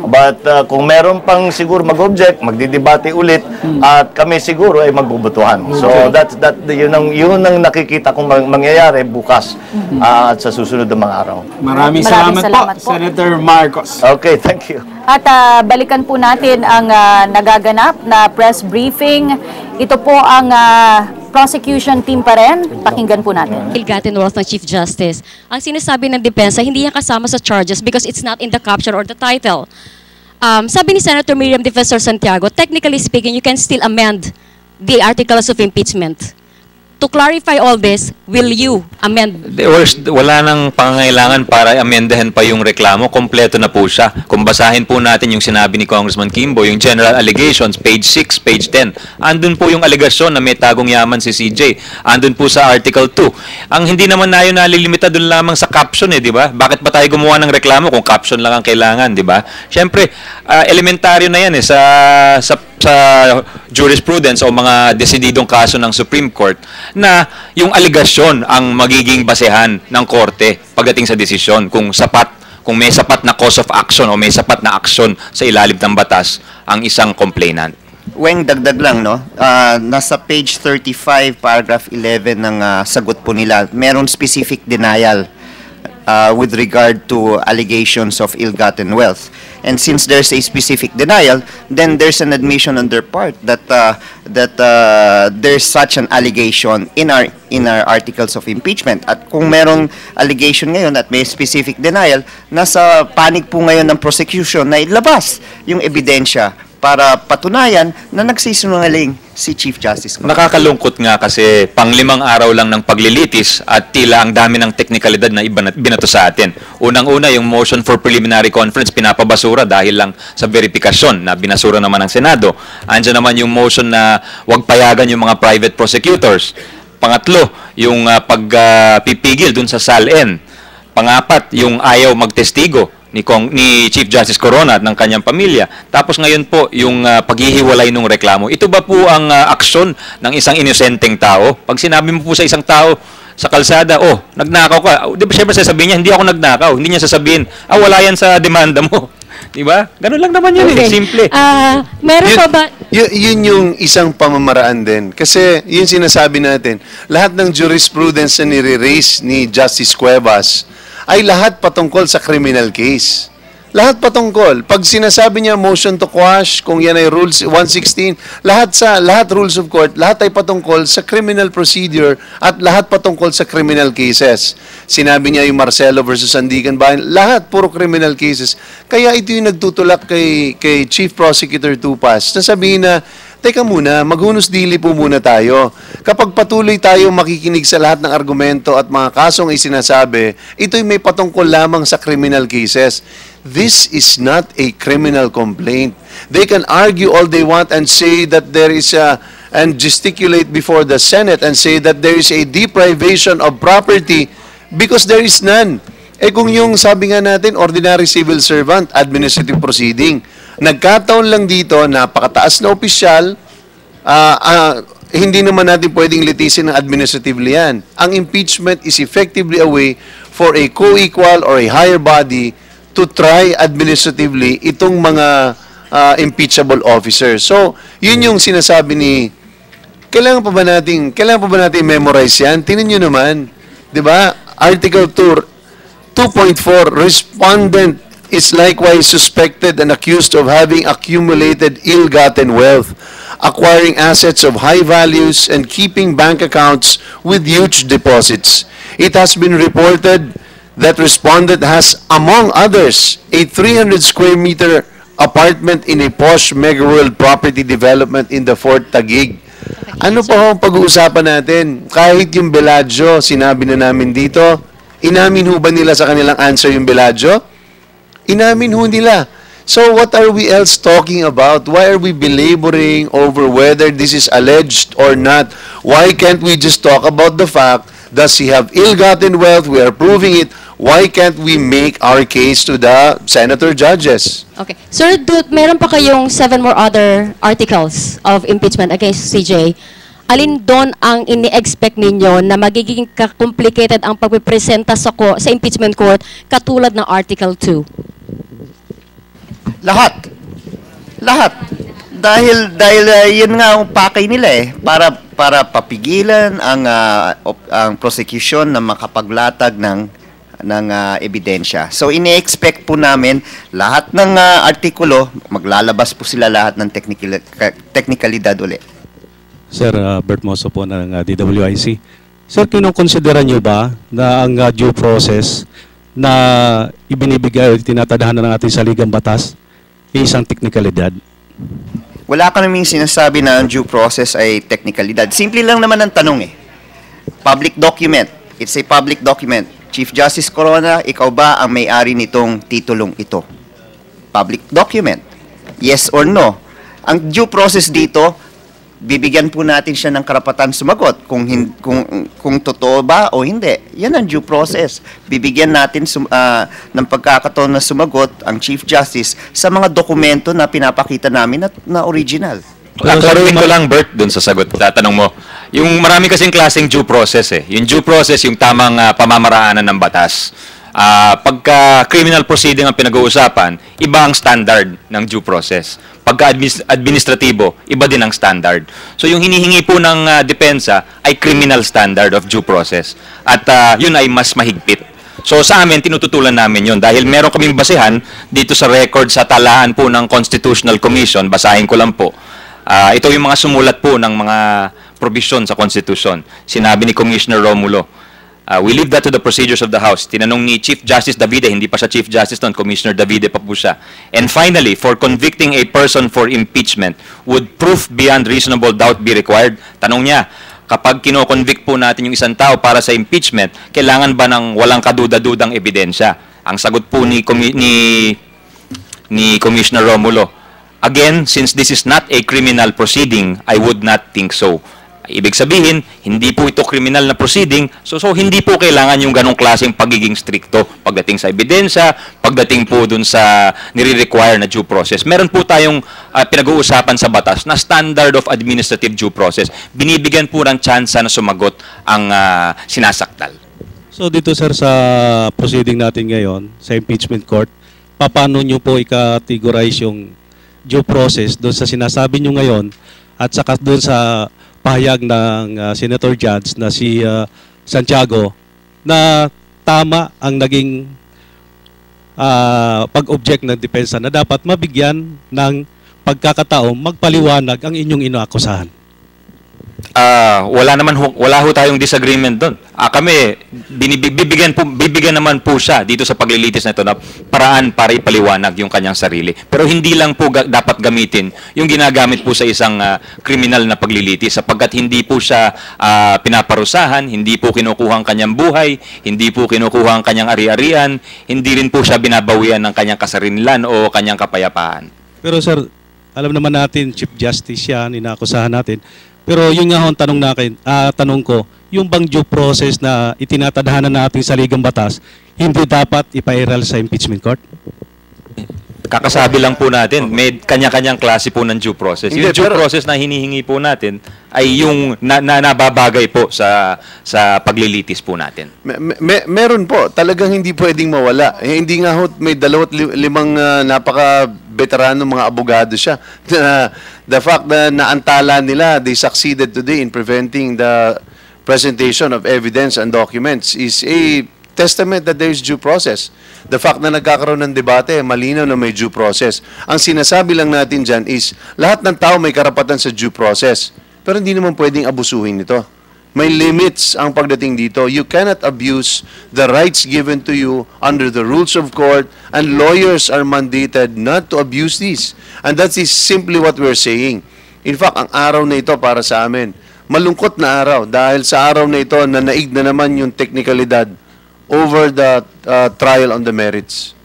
But kung meron pang siguro mag-object, magdidebate ulit at kami siguro ay magbobotohan. So yun ang nakikita kong mangyayari bukas at sa susunod na mga araw. Maraming salamat po, Senator Marcos. Okay, thank you. At balikan po natin ang nagaganap na press briefing. Ito po ang prosecution team pa rin. Pakinggan po natin. Ill-gotten wealth ng Chief Justice. Ang sinasabi ng depensa, hindi yan kasama sa charges because it's not in the caption or the title. Sabi ni Senator Miriam Defensor Santiago, technically speaking, you can still amend the articles of impeachment. To clarify all this, will you amend? Wala nang pangangailangan para amendahan pa yung reklamo. Kompleto na po siya. Kung basahin po natin yung sinabi ni Congressman Kimbo, yung general allegations, page 6, page 10. Andun po yung alegasyon na may tagong yaman si CJ. Andun po sa Article 2. Ang hindi naman na yun nalilimita dun lamang sa caption di ba? Bakit pa tayo gumawa ng reklamo kung caption lang ang kailangan, di ba? Siyempre, elementaryo na yan sa jurisprudence o mga desididong kaso ng Supreme Court na yung aligasyon ang magiging basehan ng korte pagdating sa desisyon kung may sapat na cause of action o may sapat na aksyon sa ilalim ng batas ang isang complainant. Weng, dagdag lang, no? Nasa page 35, paragraph 11 ng sagot po nila, meron specific denial with regard to allegations of ill-gotten wealth. And since there's a specific denial, then there's an admission on their part that there's such an allegation in our articles of impeachment. At kung merong allegation ngayon at may specific denial, nasa panig po ngayon ng prosecution na ilabas yung ebidensya para patunayan na nagsisinungaling si Chief Justice. Nakakalungkot nga kasi pang-5 araw lang ng paglilitis at tila ang dami ng teknikalidad na binato sa atin. Unang-una, yung motion for preliminary conference pinapabasura dahil lang sa verifikasyon na binasura naman ng Senado. Andiyan naman yung motion na huwag payagan yung mga private prosecutors. Pangatlo, yung pagpipigil dun sa SALN. Pangapat, yung ayaw magtestigo ni Chief Justice Corona at ng kanyang pamilya. Tapos ngayon po, yung paghihiwalay ng reklamo. Ito ba po ang aksyon ng isang inosenteng tao? Pag sinabi mo po sa isang tao sa kalsada, nagnakaw ka. Di ba siyempre sasabihin niya, hindi ako nagnakaw. Hindi niya sasabihin, wala yan sa demanda mo. Di ba? Ganun lang naman yun. Simple. Meron pa ba? Yun yung isang pamamaraan din. Kasi yun sinasabi natin, lahat ng jurisprudence na nire-raise ni Justice Cuevas ay lahat patungkol sa criminal case. Lahat patungkol. Pag sinasabi niya motion to quash, kung yan ay Rules 116, lahat rules of court, lahat ay patungkol sa criminal procedure at lahat patungkol sa criminal cases. Sinabi niya yung Marcelo versus Sandigan Bayan, lahat puro criminal cases. Kaya ito yung nagtutulak kay Chief Prosecutor Tupas na sabihin na, teka muna, maghunos dili po muna tayo. Kapag patuloy tayo makikinig sa lahat ng argumento at mga kasong isinasabi, ito'y may patungkol lamang sa criminal cases. This is not a criminal complaint. They can argue all they want and say that there is and gesticulate before the Senate and say that there is a deprivation of property because there is none. Kung yung sabi nga natin, ordinary civil servant, administrative proceeding, nagkataon lang dito, napakataas na opisyal, hindi naman natin pwedeng litisin ng administratively yan. Ang impeachment is effectively a way for a co-equal or a higher body to try administratively itong mga impeachable officers. So, yun yung sinasabi ni, kailangan pa ba natin memorize yan? Tingnan nyo naman, di ba? Article 2.4, respondent is likewise suspected and accused of having accumulated ill-gotten wealth, acquiring assets of high values, and keeping bank accounts with huge deposits. It has been reported that respondent has, among others, a 300 square meter apartment in a posh mega world property development in the Fort Taguig. Ano pa ang pag-uusapan natin? Kahit yung Bellagio, sinabi na namin dito, inamin ho ba nila sa kanilang answer yung Bellagio? Inamin ho nila. So what are we else talking about? Why are we belaboring over whether this is alleged or not? Why can't we just talk about the fact, does he have ill-gotten wealth? We are proving it. Why can't we make our case to the senator judges? Okay. Sir, meron pa kayong 7 more other articles of impeachment against CJ. Alin doon ang ini-expect ninyo na magiging complicated ang pagpipresenta sa impeachment court katulad ng Article 2? Lahat. Dahil yun nga ang pakay nila para papigilan ang prosecution na makapaglatag ng ebidensya. So ini-expect po namin lahat ng artikulo, maglalabas po sila lahat ng teknikalidad ulit. Sir, Bert Mosso po ng DWIC. Sir, kinukonsidera niyo ba na ang due process na ibinibigay o tinatadhana ng ating saligang batas ay isang teknikalidad? Wala ka naming sinasabi na ang due process ay teknikalidad. Simple lang naman ang tanong Public document. It's a public document. Chief Justice Corona, ikaw ba ang may-ari nitong titulong ito? Public document. Yes or no? Ang due process dito, bibigyan po natin siya ng karapatan sumagot kung totoo ba o hindi. Yan ang due process. Bibigyan natin ng pagkakataon na sumagot ang Chief Justice sa mga dokumento na pinapakita namin na original. Klaruhin ko lang, Bert, dun sa sagot. Tatanong mo, yung marami kasing klaseng due process Yung due process, yung tamang pamamaraanan ng batas. Pagka criminal proceeding ang pinag-uusapan, iba ang standard ng due process. Pagka administratibo, iba din ang standard. So yung hinihingi po ng depensa ay criminal standard of due process. At yun ay mas mahigpit. So sa amin, tinututulan namin yun. Dahil meron kaming basehan dito sa record sa talaan po ng Constitutional Commission, basahin ko lang po. Ito yung mga sumulat po ng mga provision sa Constitution. Sinabi ni Commissioner Romulo, we leave that to the procedures of the House. Tinanong ni Chief Justice Davide, hindi pa siya Chief Justice noon, Commissioner Davide pa po siya. And finally, for convicting a person for impeachment, would proof beyond reasonable doubt be required? Tanong niya, kapag kino-convict po natin yung isang tao para sa impeachment, kailangan ba ng walang kaduda-dudang ebidensya? Ang sagot po ni Commissioner Romulo, again, since this is not a criminal proceeding, I would not think so. Ibig sabihin, hindi po ito criminal na proceeding, so hindi po kailangan yung ganong klaseng pagiging stricto pagdating sa ebidensya, pagdating po dun sa nire-require na due process. Meron po tayong pinag-uusapan sa batas na standard of administrative due process. Binibigyan po ng tsansa na sumagot ang sinasaktal. So dito sir, sa proceeding natin ngayon, sa impeachment court, paano nyo po i-categorize yung due process doon sa sinasabi nyo ngayon at saka doon sa pahayag ng Senator Judge na si Santiago na tama ang naging pag-object ng depensa na dapat mabigyan ng pagkakataong magpaliwanag ang inyong inaakusahan? Wala ho tayong disagreement doon. Kami bibigyan naman po siya dito sa paglilitis na ito na paraan para ipaliwanag yung kanyang sarili. Pero hindi lang po dapat gamitin yung ginagamit po sa isang kriminal na paglilitis sapagkat hindi po siya pinaparusahan, hindi po kinukuha ang kanyang buhay, hindi po kinukuha ang kanyang ari-arian, hindi rin po siya binabawian ng kanyang kasarinlan o kanyang kapayapaan. Pero sir, alam naman natin, Chief Justice yan, inaakusahan natin. Pero yun nga ho, tanong ko, yung bang due process na itinatadhana natin sa ligang batas, hindi dapat ipairal sa impeachment court? Kakasabi lang po natin, may kanya-kanyang klase po ng due process. Yung Hindi, due pero- process na hinihingi po natin ay yung nababagay po sa paglilitis po natin. Meron po. Talagang hindi pwedeng mawala. Hindi nga ho, may 25 napaka-veterano mga abogado siya. The fact na naantala nila, they succeeded today in preventing the presentation of evidence and documents is a testament that there is due process. The fact na nagkakaroon ng debate, malinaw na may due process. Ang sinasabi lang natin dyan is, lahat ng tao may karapatan sa due process. Pero hindi naman pwedeng abusuhin ito. May limits ang pagdating dito. You cannot abuse the rights given to you under the rules of court, and lawyers are mandated not to abuse these. And that is simply what we're saying. In fact, ang araw na ito para sa amin, malungkot na araw dahil sa araw na ito nanaig na naman yung teknikalidad over the trial on the merits.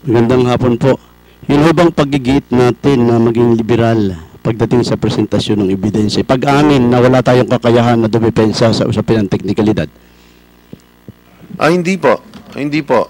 Magandang hapon po. Yun ho bang paggigit natin na maging liberal pagdating sa presentasyon ng ebidensya? Pag-amin na wala tayong kakayahan na dumepensa sa usapin ng teknikalidad? Hindi po. Hindi po.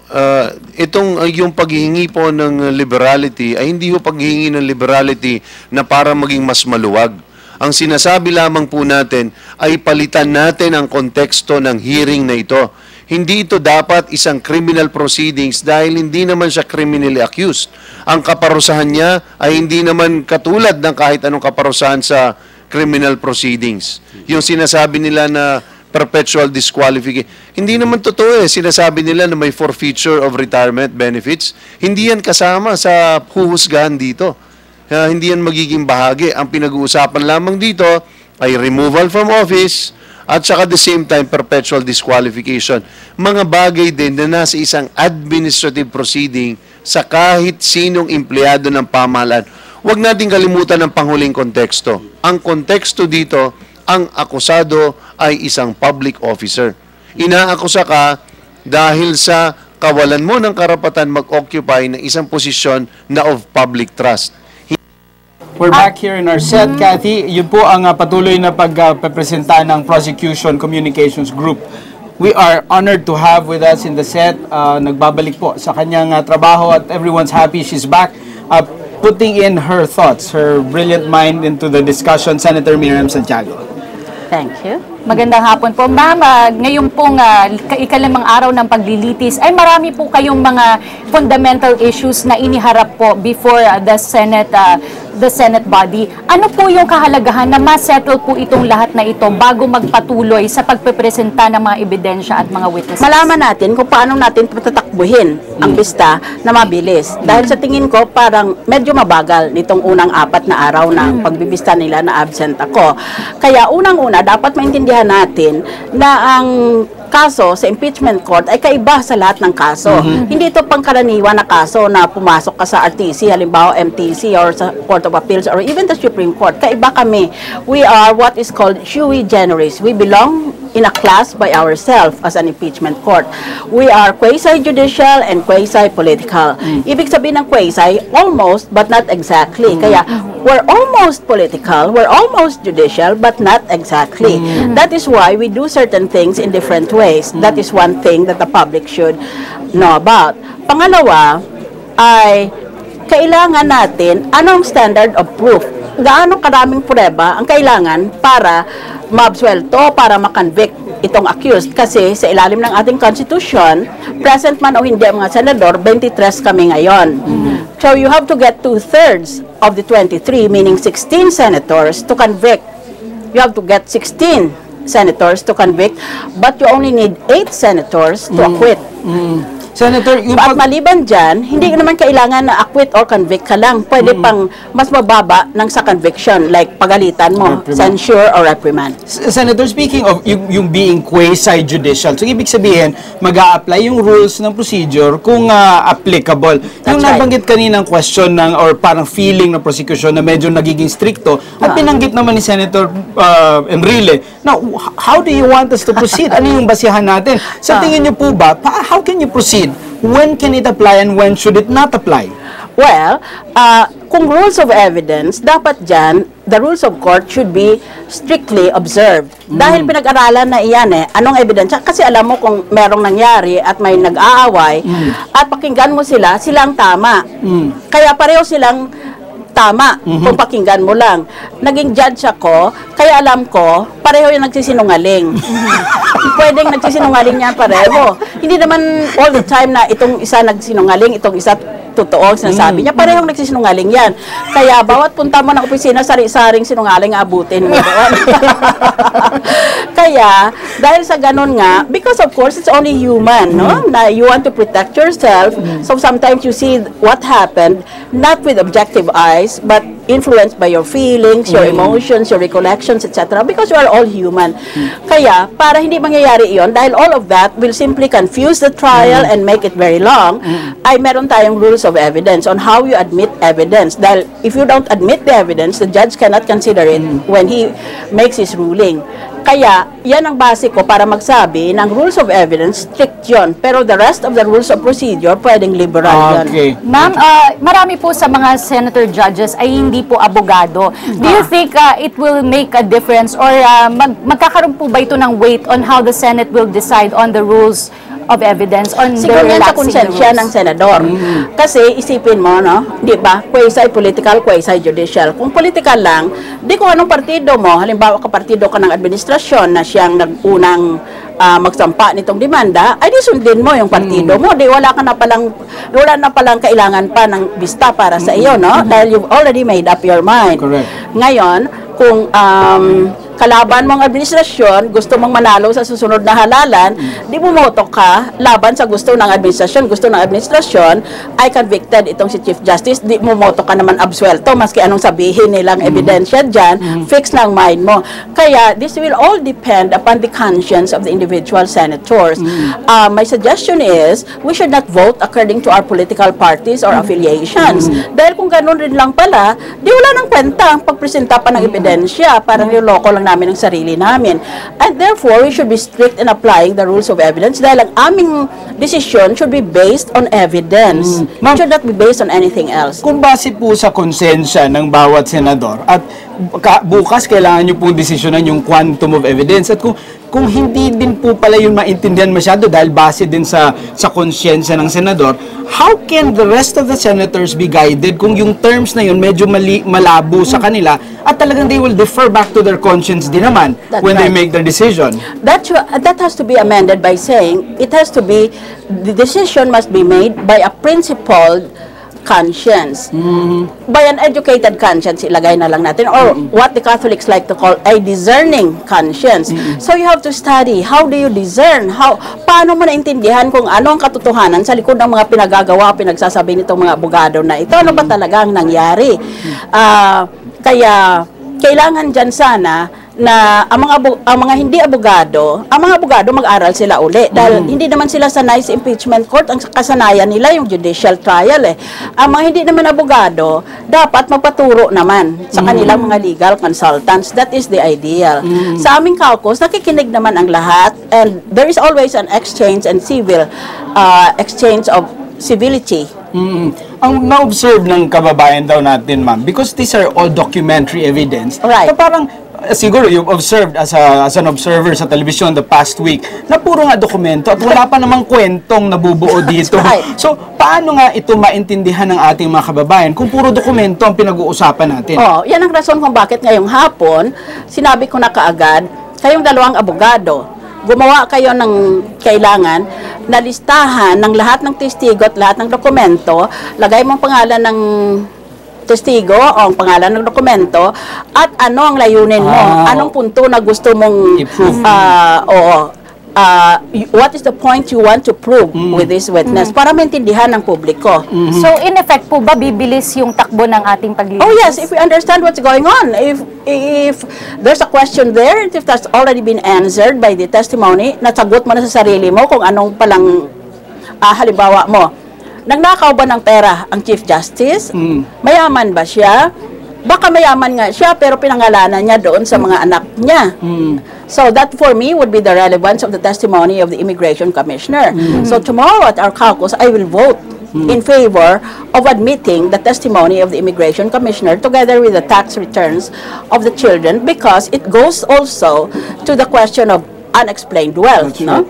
Yung paghihingi po ng liberality ay hindi po paghihingi ng liberality na para maging mas maluwag. Ang sinasabi lamang po natin ay palitan natin ang konteksto ng hearing na ito. Hindi ito dapat isang criminal proceedings dahil hindi naman siya criminally accused. Ang kaparusahan niya ay hindi naman katulad ng kahit anong kaparusahan sa criminal proceedings. Yung sinasabi nila na perpetual disqualification. Hindi naman totoo eh. Sinasabi nila na may forfeiture of retirement benefits. Hindi yan kasama sa huhusgahan dito. Hindi yan magiging bahagi. Ang pinag-uusapan lamang dito ay removal from office at saka the same time perpetual disqualification. Mga bagay din na nasa isang administrative proceeding sa kahit sinong empleyado ng pamahalaan. Huwag natin kalimutan ang panghuling konteksto. Ang konteksto dito, ang akusado ay isang public officer. Inaakusa ka dahil sa kawalan mo ng karapatan mag-occupy ng isang posisyon na of public trust. We're back here in our set, Cathy. Yun po ang patuloy na pagpresenta ng Prosecution Communications Group. We are honored to have with us in the set. Nagbabalik po sa kanyang trabaho at everyone's happy she's back. Putting in her thoughts, her brilliant mind into the discussion, Senator Miriam Santiago. Thank you. Magandang hapon po. Ma'am, ngayon pong ikalimang araw ng paglilitis, ay marami po kayong mga fundamental issues na iniharap po before the Senate body. Ano po yung kahalagahan na ma-settle po itong lahat na ito bago magpatuloy sa pagpepresenta ng mga ebidensya at mga witnesses? Malaman natin kung paano natin patatakbuhin ang pista na mabilis. Dahil sa tingin ko, parang medyo mabagal nitong unang 4 na araw na pagbibista nila na absent ako. Kaya unang-una, dapat maintindihan natin na ang kaso sa impeachment court ay kaiba sa lahat ng kaso. Hindi ito pangkaraniwan na kaso na pumasok ka sa RTC, halimbawa MTC or sa Court of Appeals or even the Supreme Court. Kaiba kami. We are what is called sui generis. We belong in a class by ourselves as an impeachment court. We are quasi-judicial and quasi-political. Ibig sabihin ng quasi, almost but not exactly. Kaya we're almost political, we're almost judicial but not exactly. That is why we do certain things in different ways. That is one thing that the public should know about. Pangalawa ay kailangan natin anong standard of proof. Gaano karaming prueba ang kailangan para maabsuelto, para makonvict itong accused. Kasi sa ilalim ng ating Constitution, present man o hindi ang mga senador, 23 kami ngayon. So you have to get 2/3 of the 23, meaning 16 senators to convict. You have to get 16 senators to convict, but you only need 8 senators to acquit. Senator, at maliban dyan, hindi naman kailangan na acquit or convict ka lang. Pwede pang mas mababa ng sa conviction, like pagalitan mo, censure or reprimand. Senator, speaking of yung being quasi-judicial, so ibig sabihin, mag-a-apply yung rules ng procedure kung applicable. Yung nabanggit kaninang question ng, or parang feeling ng prosecution na medyo nagiging stricto, at pinanggit naman ni Senator Enrile, now, how do you want us to proceed? Ano yung basihan natin? Sa tingin niyo po ba, how can you proceed? When can it apply and when should it not apply? Well, kung rules of evidence, dapat dyan, the rules of court should be strictly observed. Dahil pinag-aralan na iyan anong ebidensya? Kasi alam mo kung merong nangyari at may nag-aaway, at pakinggan mo sila, silang tama. Kaya pareho silang tama kung pakinggan mo lang. Naging judge ako, kaya alam ko, pareho yung nagsisinungaling. Pwedeng nagsisinungaling niya pareho. Hindi naman all the time na itong isa nagsinungaling, itong isa totoo ang sinasabi niya. Parehong nagsisinungaling yan. Kaya bawat punta mo ng opisina, sari-saring sinungaling abutin mo doon. Kaya, dahil sa ganun nga, because of course, it's only human, no? Na you want to protect yourself, so sometimes you see what happened, not with objective eyes, but influenced by your feelings, your emotions, your recollections, etc. Because you are all human. Kaya, para hindi mangyayari iyon, dahil all of that will simply confuse the trial and make it very long, ay meron tayong rules of evidence on how you admit evidence. Dahil if you don't admit the evidence, the judge cannot consider it when he makes his ruling. Kaya, yan ang base ko para magsabi ng rules of evidence, strict yun. Pero the rest of the rules of procedure, pwedeng liberal yun. Ma'am, marami po sa mga senator judges ay hindi po abogado. Do you think it will make a difference or magkakaroon po ba ito ng weight on how the Senate will decide on the rules of evidence on siguro the yan sa relaxing konsensya rules? ng senador. Kasi isipin mo, no, di ba, quasi-political, quasi-judicial. Kung political lang, di kung anong partido mo, halimbawa kapartido ka ng administrasyon na siyang nag-unang magsampa nitong demanda, ay di sundin mo yung partido mo. Di wala na palang kailangan pa ng bista para sa iyo, no? Dahil you've already made up your mind. Correct. Ngayon, kung kalaban mong administrasyon, gusto mong manalo sa susunod na halalan, di bumoto ka laban sa gusto ng administrasyon, ay convicted itong si Chief Justice, di bumoto ka naman absuelto, maski anong sabihin nilang ebidensya dyan, fix na ang mind mo. Kaya, this will all depend upon the conscience of the individual senators. My suggestion is, we should not vote according to our political parties or affiliations. Dahil kung ganun rin lang pala, di wala nang kwenta ang pagpresenta pa ng ebidensya, parang niloko lang namin ang sarili namin. And therefore, we should be strict in applying the rules of evidence dahil ang aming decision should be based on evidence. It should not be based on anything else. Kung base po sa konsensya ng bawat senador at bukas kailangan nyo pong desisyonan yung quantum of evidence at kung hindi din po pala yun maintindihan masyado dahil base din sa konsyensya ng senador, how can the rest of the senators be guided kung yung terms na yun medyo malabo sa kanila at talagang they will defer back to their conscience din naman when they make their decision? That has to be amended by saying the decision must be made by a principled conscience. By an educated conscience, ilagay na lang natin, or what the Catholics like to call a discerning conscience. So you have to study, how do you discern? Paano mo naintindihan kung ano ang katotohanan sa likod ng mga pinagagawa, pinagsasabi nitong mga abogado na ito? Ano ba talaga ang nangyari? Kaya, kailangan dyan sana na ang mga hindi abogado, mag-aral sila uli dahil hindi naman sila sanay sa impeachment court, ang kasanayan nila yung judicial trial Ang mga hindi naman abogado, dapat magpaturo naman sa kanilang mga legal consultants. That is the ideal. Sa aming caucus, nakikinig naman ang lahat and there is always an exchange and civil exchange of civility. Ang na-observe ng kababayan daw natin, ma'am, because these are all documentary evidence. Right. So parang siguro you've observed as an observer sa television the past week na puro nga dokumento at wala pa namang kwentong nabubuo dito. Right. So paano nga ito maintindihan ng ating mga kababayan kung puro dokumento ang pinag-uusapan natin? Yan ang rason kung bakit ngayong hapon sinabi ko na kaagad, kayong dalawang abogado, gumawa kayo ng kailangan na listahan ng lahat ng testigo at lahat ng dokumento, lagay mo ang pangalan ng testigo o ang pangalan ng dokumento at ano ang layunin mo, anong punto na gusto mong what is the point you want to prove with this witness para maintindihan ng publiko. So in effect po ba bibilis yung takbo ng ating paglilitis? Oh yes, if we understand what's going on, if there's a question there, if that's already been answered by the testimony, nasagot mo na sa sarili mo kung anong palang halimbawa mo, nagnakaw ba ng pera ang Chief Justice? Mayaman ba siya? Baka mayaman nga siya pero pinangalanan niya doon sa mga anak niya. So that for me would be the relevance of the testimony of the Immigration Commissioner. So tomorrow at our caucus, I will vote in favor of admitting the testimony of the Immigration Commissioner together with the tax returns of the children, because it goes also to the question of unexplained wealth, no?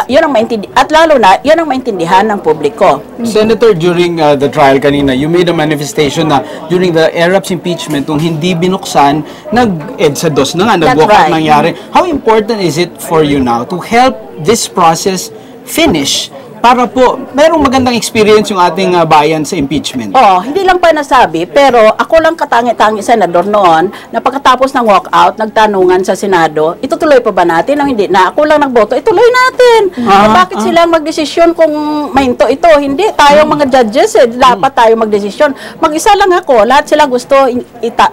Yun ang at lalo na, yun ang maintindihan ng publiko. Senator, during the trial kanina, you made a manifestation na during the ERAP's impeachment, kung hindi binuksan, nag-EDSA dos na nga, nag-walkout nangyari. How important is it for you now to help this process finish para po merong magandang experience yung ating bayan sa impeachment? Hindi lang pa nasabi, pero ako lang katangi-tangi senador noon na pagkatapos ng walkout, nagtanungan sa Senado, itutuloy pa ba natin o hindi na? Ako lang nagboto, ituloy natin. Bakit silang magdesisyon kung mainto ito? Hindi, tayong mga judges, dapat tayo magdesisyon. Mag-isa lang ako, lahat sila gusto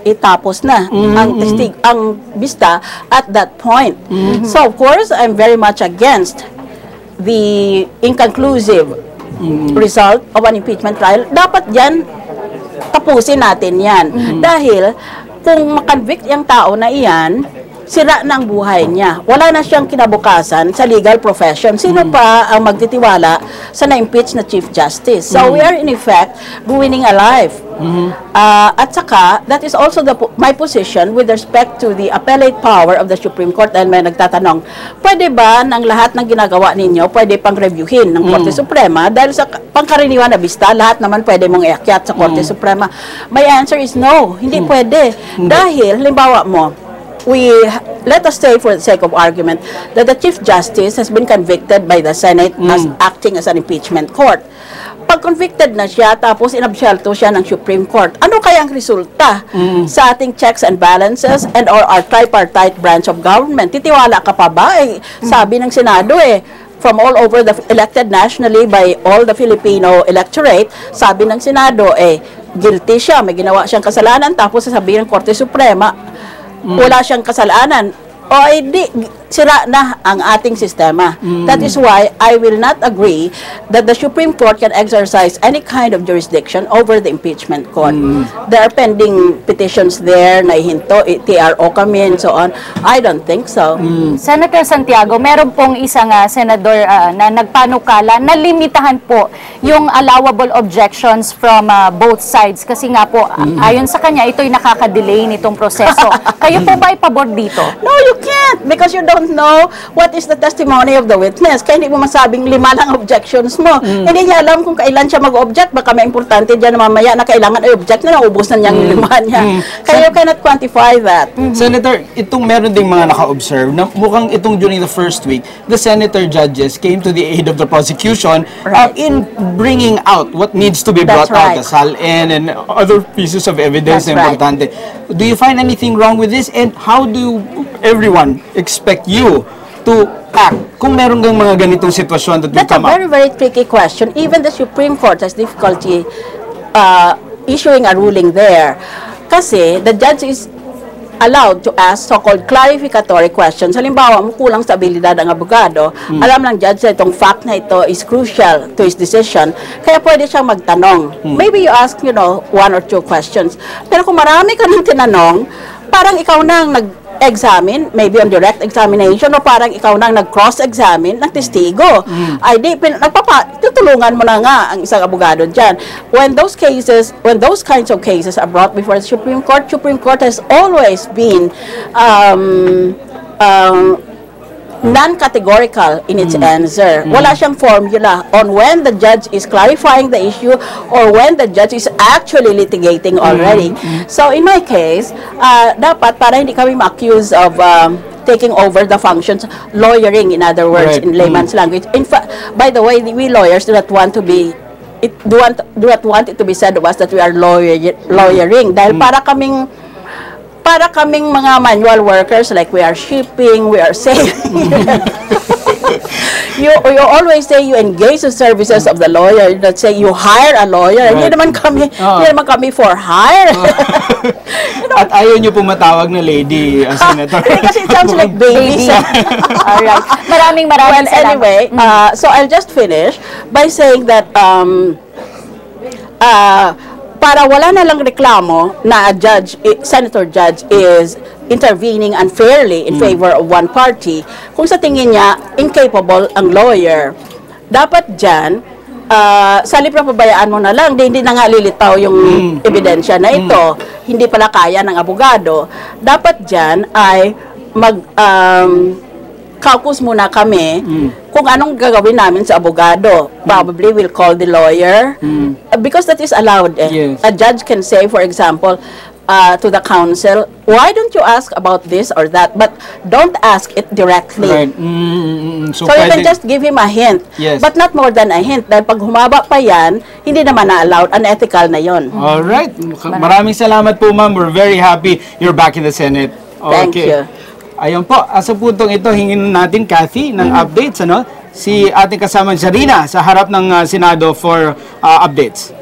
itapos na ang bista at that point. So of course, I'm very much against the inconclusive result of an impeachment trial. Dapat yan, tapusin natin yan. Dahil, kung makonvict yung tao na iyan, sira na ang buhay niya. Wala na siyang kinabukasan sa legal profession. Sino pa ang magtitiwala sa na-impeach na Chief Justice? So, we are in effect ruining a life. At saka, that is also my position with respect to the appellate power of the Supreme Court. Dahil may nagtatanong, pwede ba ng lahat ng ginagawa ninyo, pwede pang reviewin ng Korte Suprema? Dahil sa pangkaraniwan na bista, lahat naman pwede mong iakyat sa Korte Suprema. My answer is no, hindi pwede. Dahil, halimbawa mo, let us say for the sake of argument that the Chief Justice has been convicted by the Senate as acting as an impeachment court. Pag convicted na siya, tapos inabsyelto siya ng Supreme Court, ano kaya ang resulta sa ating checks and balances and or our tripartite branch of government? Titiwala ka pa ba? Sabi ng Senado from all over the elected nationally by all the Filipino electorate, sabi ng Senado, guilty siya, may ginawa siyang kasalanan, tapos sasabihin ng Korte Suprema, wala siyang kasalanan. Sira na ang ating sistema. That is why I will not agree that the Supreme Court can exercise any kind of jurisdiction over the impeachment court. There are pending petitions there na ihinto, TRO kami and so on. I don't think so. Senator Santiago, meron pong isang senador na nagpanukala na limitahan po yung allowable objections from both sides kasi nga po ayon sa kanya ito'y nakaka-delay nitong proseso. Kayo po ba ay pabor dito? No, you can't because you don't know what is the testimony of the witness. Kaya hindi mo masabing 5 lang objections mo. Hindi niya alam kung kailan siya mag-object. Baka may importante dyan na mamaya na kailangan ay object na naubos na niyang 5 niya. Kaya you cannot quantify that. Senator, itong meron ding mga naka-observe na mukhang itong during the first week, the senator judges came to the aid of the prosecution in bringing out what needs to be brought out, the SALN and other pieces of evidence na importante. Do you find anything wrong with this? And how do everyone expect you to act kung meron kang mga ganitong sitwasyon that will come up? That's a very, very tricky question. Even the Supreme Court has difficulty issuing a ruling there. Kasi the judge is allowed to ask so-called clarificatory questions. Halimbawa, kulang sa abilidad ang abogado, alam ng judge na itong fact na ito is crucial to his decision, kaya pwede siyang magtanong. Maybe you ask, 1 or 2 questions. Pero kung marami ka nang tinanong, parang ikaw nang nag-examine, maybe on direct examination, o parang ikaw nang nag-cross-examine ng testigo. Tutulungan mo na nga ang isang abogado dyan. When those kinds of cases are brought before the Supreme Court has always been non-categorical in its answer. Wala siyang formula on when the judge is clarifying the issue or when the judge is actually litigating already. So in my case, dapat para hindi kami ma-accuse of taking over the functions, lawyering in other words, in layman's language. In fact, by the way, we lawyers do not want it to be said of us that we are lawyering dahil para kaming mga manual workers, like we are shipping, we are sailing. you always say you engage the services of the lawyer. You don't say you hire a lawyer. Hindi naman kami for hire. At ayaw niyo pumatawag na lady, Senator. Kasi it sounds like babies. Alright. Maraming salamat. Anyway, so I'll just finish by saying that para wala na lang reklamo na senator judge is intervening unfairly in favor of one party, kung sa tingin niya incapable ang lawyer, dapat dyan salip na pabayaan mo na lang, hindi na nga lilitaw yung ebidensya na ito, hindi pala kaya ng abogado. Dapat dyan ay caucus muna kami kung anong gagawin namin sa abogado. Probably we'll call the lawyer because that is allowed. A judge can say, for example, to the counsel, why don't you ask about this or that? But don't ask it directly. Right. So you can just give him a hint, but not more than a hint. Dahil pag humaba pa yan, hindi naman na-allowed, unethical na yon. Alright. Maraming salamat po, ma'am. We're very happy you're back in the Senate. Thank you. Ayun po, sa puntong ito, hingin natin, Kathy, ng updates, ano? Si ating kasama Sarina sa harap ng Senado for updates.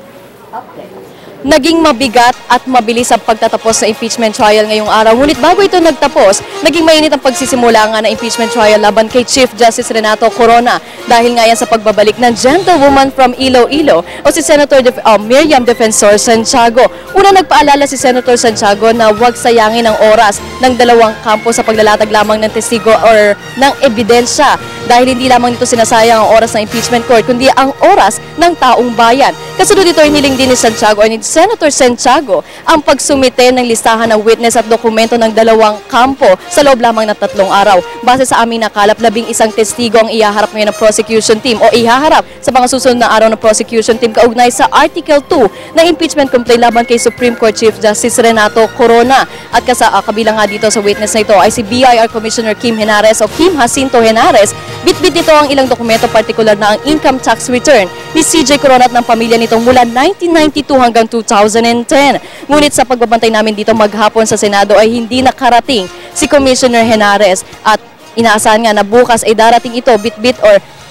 Naging mabigat at mabilis ang pagtatapos sa impeachment trial ngayong araw. Ngunit bago ito nagtapos, naging mainit ang pagsisimula nga ng impeachment trial laban kay Chief Justice Renato Corona dahil nga yan sa pagbabalik ng gentlewoman from Iloilo o si Senator Miriam Defensor Santiago. Una nagpaalala si Senator Santiago na huwag sayangin ang oras ng dalawang kampo sa paglalatag lamang ng testigo or ng ebidensya dahil hindi lamang nito sinasayang ang oras ng impeachment court kundi ang oras ng taong bayan. Kasunod dito hiniling din ni Santiago o ni Senator Santiago ang pagsumite ng listahan ng witness at dokumento ng dalawang kampo sa loob lamang ng 3 araw. Base sa aming nakalap, 11 testigo ang ihaharap ngayon ng prosecution team o ihaharap sa mga susunod na araw ng prosecution team kaugnay sa Article 2 ng impeachment complaint laban kay Supreme Court Chief Justice Renato Corona. At kabilang nga dito sa witness na ito ay si BIR Commissioner Kim Henares o Kim Jacinto Henares. Bitbit nito ang ilang dokumento, partikular na ang income tax return ni CJ Corona at ng pamilya nito mula 1992 hanggang 2010. Ngunit sa pagbabantay namin dito maghapon sa Senado ay hindi nakarating si Commissioner Henares at inaasahan nga na bukas ay darating ito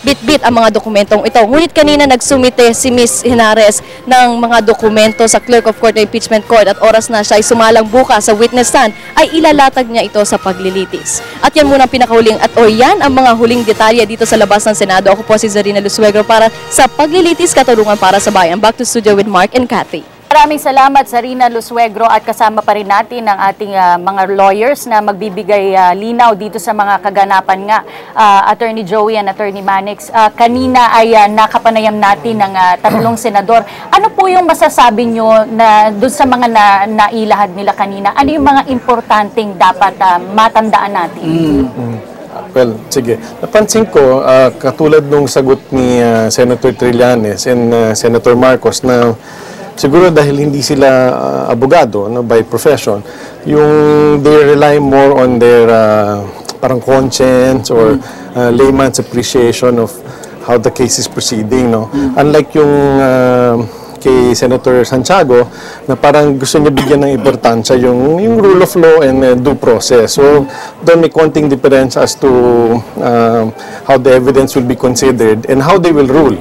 bitbit ang mga dokumentong ito. Ngunit kanina nagsumite si Ms. Henares ng mga dokumento sa Clerk of Court na Impeachment Court at oras na siya ay sumalang bukas sa witness stand ay ilalatag niya ito sa paglilitis. At yan muna ang pinakahuling yan ang mga huling detalye dito sa labas ng Senado. Ako po si Zarina Lusuegro para sa paglilitis katulungan para sa bayan. Back to studio with Mark and Kathy. Maraming salamat, Zarina Lusuegro, at kasama pa rin natin ang ating mga lawyers na magbibigay linaw dito sa mga kaganapan nga. Attorney Joey and Attorney Manix, kanina ay nakapanayam natin ng 3 senador. Ano po yung masasabi nyo na doon sa mga nailahad nila kanina? Ano yung mga importanteng dapat matandaan natin? Well, sige. Napansin ko, katulad nung sagot ni Senator Trillanes and Senator Marcos na siguro dahil hindi sila abogado by profession, yung they rely more on their parang conscience or layman's appreciation of how the case is proceeding, no? Unlike yung kay Senator Santiago na parang gusto niya bigyan ng importansya yung rule of law and due process. So doon may konting difference as to how the evidence will be considered and how they will rule.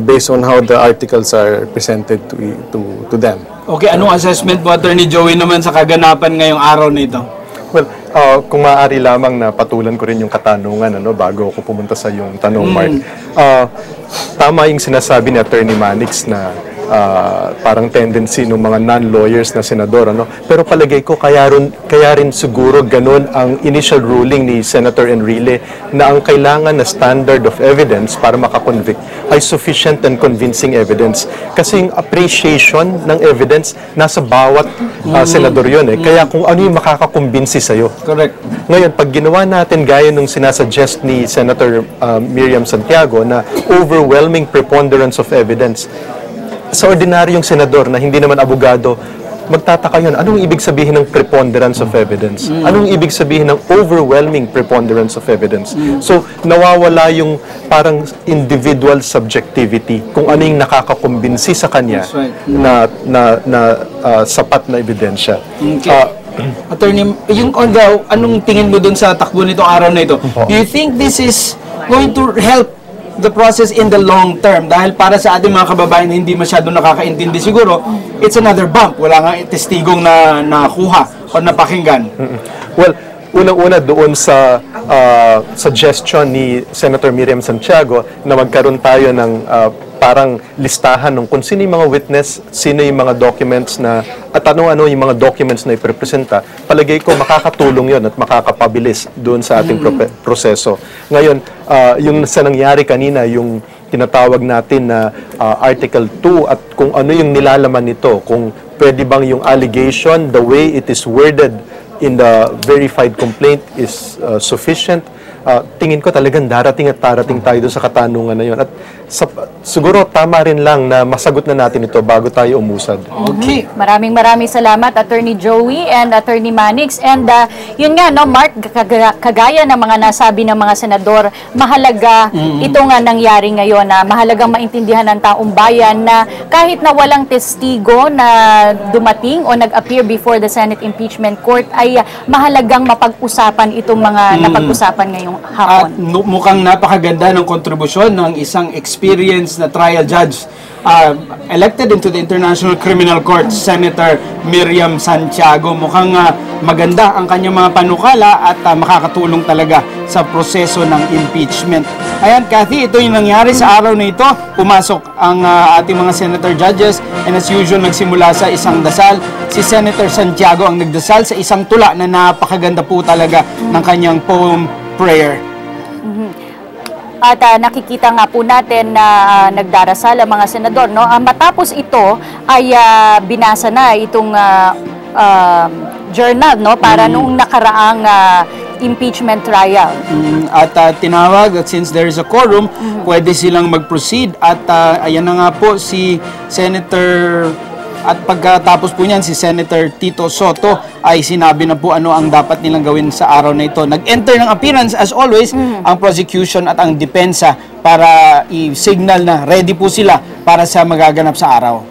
Based on how the articles are presented to them. Okay, anong assessment mo, Attorney Joey, naman sa kaganapan ngayong araw na ito? Well, kung maaari lamang na patulan ko rin yung katanungan bago ako pumunta sa yung tanong, Mark. Tama yung sinasabi ni Attorney Manix na parang tendency ng mga non-lawyers na senador, pero palagay ko kaya rin siguro ganun ang initial ruling ni Senator Enrile na ang kailangan na standard of evidence para makakonvict ay sufficient and convincing evidence, kasi yung appreciation ng evidence nasa bawat senador yun kaya kung ano yung makakakumbinsi sa'yo. Correct. Ngayon, pag ginawa natin gaya nung sinasuggest ni Senator Miriam Santiago na overwhelming preponderance of evidence, sa ordinaryong senador na hindi naman abogado, magtataka yun. Anong ibig sabihin ng preponderance of evidence? Anong ibig sabihin ng overwhelming preponderance of evidence? So, nawawala yung parang individual subjectivity kung ano yung nakakakumbinsi sa kanya na sapat na ebidensya. Attorney, yung anong tingin mo dun sa takbo nitong araw na ito? Do you think this is going to help the process in the long term? Dahil para sa ating mga kababayan na hindi masyadong nakakaintindi siguro, it's another bump. Wala nga testigong na nakuha o napakinggan. Well, unang-una doon sa suggestion ni Senator Miriam Santiago na magkaroon tayo ng parang listahan ng kung sino yung mga witness, sino yung mga documents at ano-ano yung mga documents na iprepresenta, palagay ko makakatulong yon at makakapabilis doon sa ating proseso. Ngayon, yung sa nangyari kanina, yung tinatawag natin na Article 2 at kung ano yung nilalaman nito, kung pwede bang yung allegation, the way it is worded in the verified complaint is sufficient. Tingin ko talagang darating tayo doon sa katanungan na yun. At siguro tama rin lang na masagot na natin ito bago tayo umusad. Okay. Maraming salamat, Attorney Joey and Attorney Manix. And yun nga, no, Mark, kagaya ng mga nasabi ng mga senador, mahalaga ito nga nangyari ngayon na mahalagang maintindihan ng taong bayan na kahit na walang testigo na dumating o nag-appear before the Senate Impeachment Court ay mahalagang mapag-usapan itong mga napag-usapan ngayong hapon. At mukhang napakaganda ng kontribusyon ng isang experienced na trial judge elected into the International Criminal Court, Senator Miriam Santiago. Mukhang maganda ang kanyang mga panukala at makakatulong talaga sa proseso ng impeachment. Ayan, Kathy, ito yung nangyari sa araw na ito. Pumasok ang ating mga senator judges and as usual, nagsimula sa isang dasal. Si Senator Santiago ang nagdasal sa isang tula na napakaganda po talaga ng kanyang poem prayer. At nakikita nga po natin na nagdarasal ang mga senador, no? Matapos ito ay binasa na itong journal, no, para nung nakaraang impeachment trial. At tinawag at since there is a quorum, pwede silang mag-proceed at ayan na nga po si Senator. At pagkatapos po niyan, si Senator Tito Soto ay sinabi na po ano ang dapat nilang gawin sa araw na ito. Nag-enter ng appearance as always ang prosecution at ang depensa para i-signal na ready po sila para sa magaganap sa araw.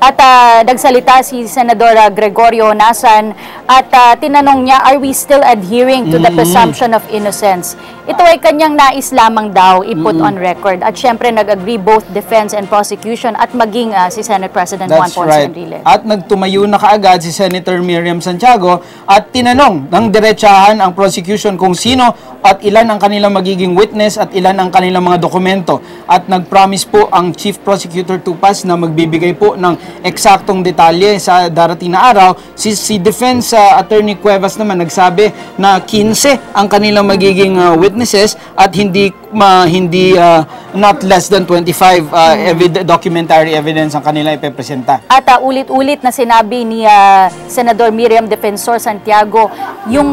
At nagsalita si Senador Gregorio Honasan at tinanong niya, are we still adhering to the presumption of innocence? Ito ay kanyang nais lamang daw i-put on record. At syempre nag-agree both defense and prosecution at maging si Senate President Juan Ponce Enrile. At nagtumayo na kaagad si Senator Miriam Santiago at tinanong ng diretsahan ang prosecution kung sino at ilan ang kanilang magiging witness at ilan ang kanilang mga dokumento. At nag-promise po ang Chief Prosecutor Tupas na magbibigay po ng eksaktong detalye sa darating na araw. Si Defense Attorney Cuevas naman nagsabi na 15 ang kanilang magiging witnesses at hindi not less than 25 documentary evidence ang kanila ipepresenta. At ulit-ulit na sinabi ni Senador Miriam Defensor Santiago, yung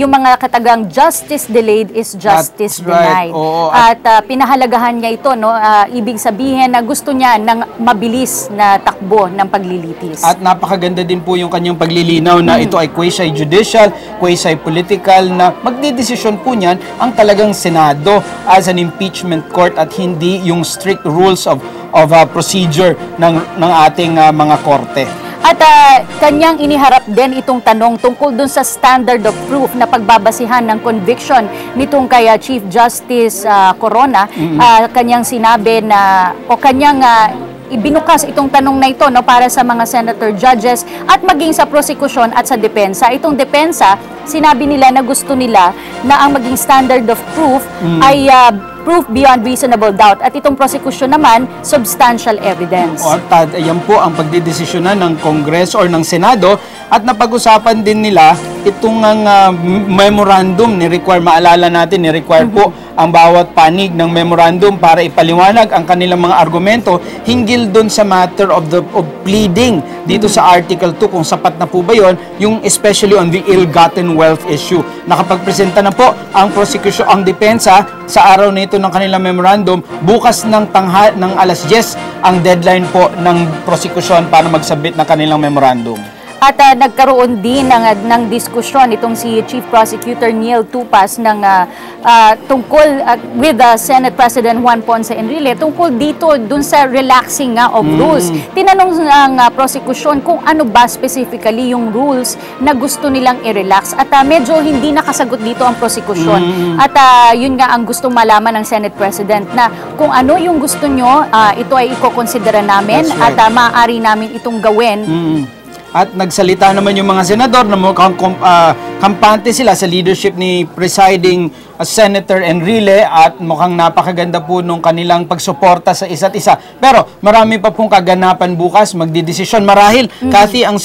mga katagang justice delayed is justice denied. Oo, at pinahalagahan niya ito, no, ibig sabihin na gusto niya ng mabilis na takbo ng paglilitis. At napakaganda din po yung kanyang paglilinaw na ito ay quasi-judicial, quasi-political na magdidesisyon po niyan ang talagang Senado as an impeachment court at hindi yung strict rules of procedure ng ating mga korte. At kanyang iniharap din itong tanong tungkol dun sa standard of proof na pagbabasihan ng conviction nitong kay Chief Justice Corona. Kanyang sinabi na kanyang ibinukas itong tanong na ito, no, para sa mga senator judges at maging sa prosecution at sa depensa. Itong depensa, sinabi nila na gusto nila na ang maging standard of proof ay proof beyond reasonable doubt. At itong prosecution naman, substantial evidence. At ayan po ang pagdidesisyonan ng Kongreso or ng Senado at napag-usapan din nila itong memorandum ni-require, maalala natin, ni-require po ang bawat panig ng memorandum para ipaliwanag ang kanilang mga argumento hinggil dun sa matter of pleading dito sa Article 2 kung sapat na po ba yun, yung especially on the ill-gotten wealth issue. Nakapagpresenta na po ang prosecution, ang depensa sa araw na ito ng kanilang memorandum. Bukas ng alas 10 ang deadline po ng prosecution para mag-submit ng kanilang memorandum. At nagkaroon din ng diskusyon itong si Chief Prosecutor Neil Tupas tungkol with Senate President Juan Ponce Enrile tungkol dito dun sa relaxing of rules. Tinanong ng prosecution kung ano ba specifically yung rules na gusto nilang i-relax at medyo hindi nakasagot dito ang prosecution. At yun nga ang gustong malaman ng Senate President na kung ano yung gusto nyo, ito ay ikokonsidera namin at maaari namin itong gawin. At nagsalita naman yung mga senador na mukhang kampante sila sa leadership ni Presiding Senator Enrile at mukhang napakaganda po nung kanilang pagsuporta sa isa't isa. Pero marami pa pong kaganapan bukas, magdidesisyon. Marahil, Cathy, ang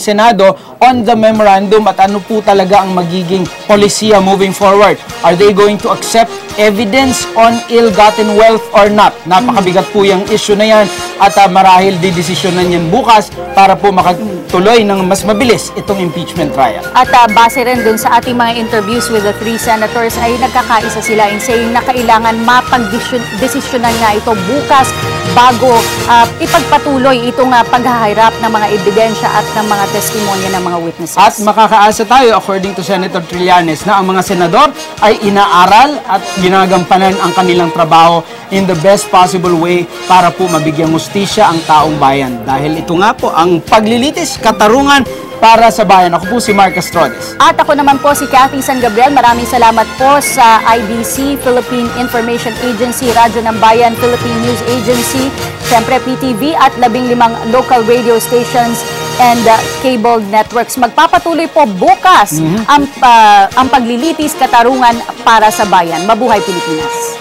Senado on the memorandum at ano po talaga ang magiging polisiya moving forward. Are they going to accept evidence on ill-gotten wealth or not? Napakabigat po yung issue na yan at marahil didesisyonan yan bukas para po makatuloy ng mas mabilis itong impeachment trial. At base rin dun sa ating mga interviews with the 3 senators ay nagkakaisa sila in saying na kailangan mapag-desisyonan nga ito bukas bago ipagpatuloy itong paghahirap ng mga ebidensya at ng mga testimonya ng mga witnesses. At makakaasa tayo, according to Senator Trillanes, na ang mga senador ay inaaral at ginagampanan ang kanilang trabaho in the best possible way para po mabigyang hustisya ang taong bayan. Dahil ito nga po ang paglilitis, katarungan para sa bayan. Ako po si Mark Castrones. At ako naman po si Cathy San Gabriel. Maraming salamat po sa IBC, Philippine Information Agency, Radyo ng Bayan, Philippine News Agency, siyempre PTV at 15 local radio stations and cable networks. Magpapatuloy po bukas ang paglilitis, katarungan para sa bayan. Mabuhay Pilipinas!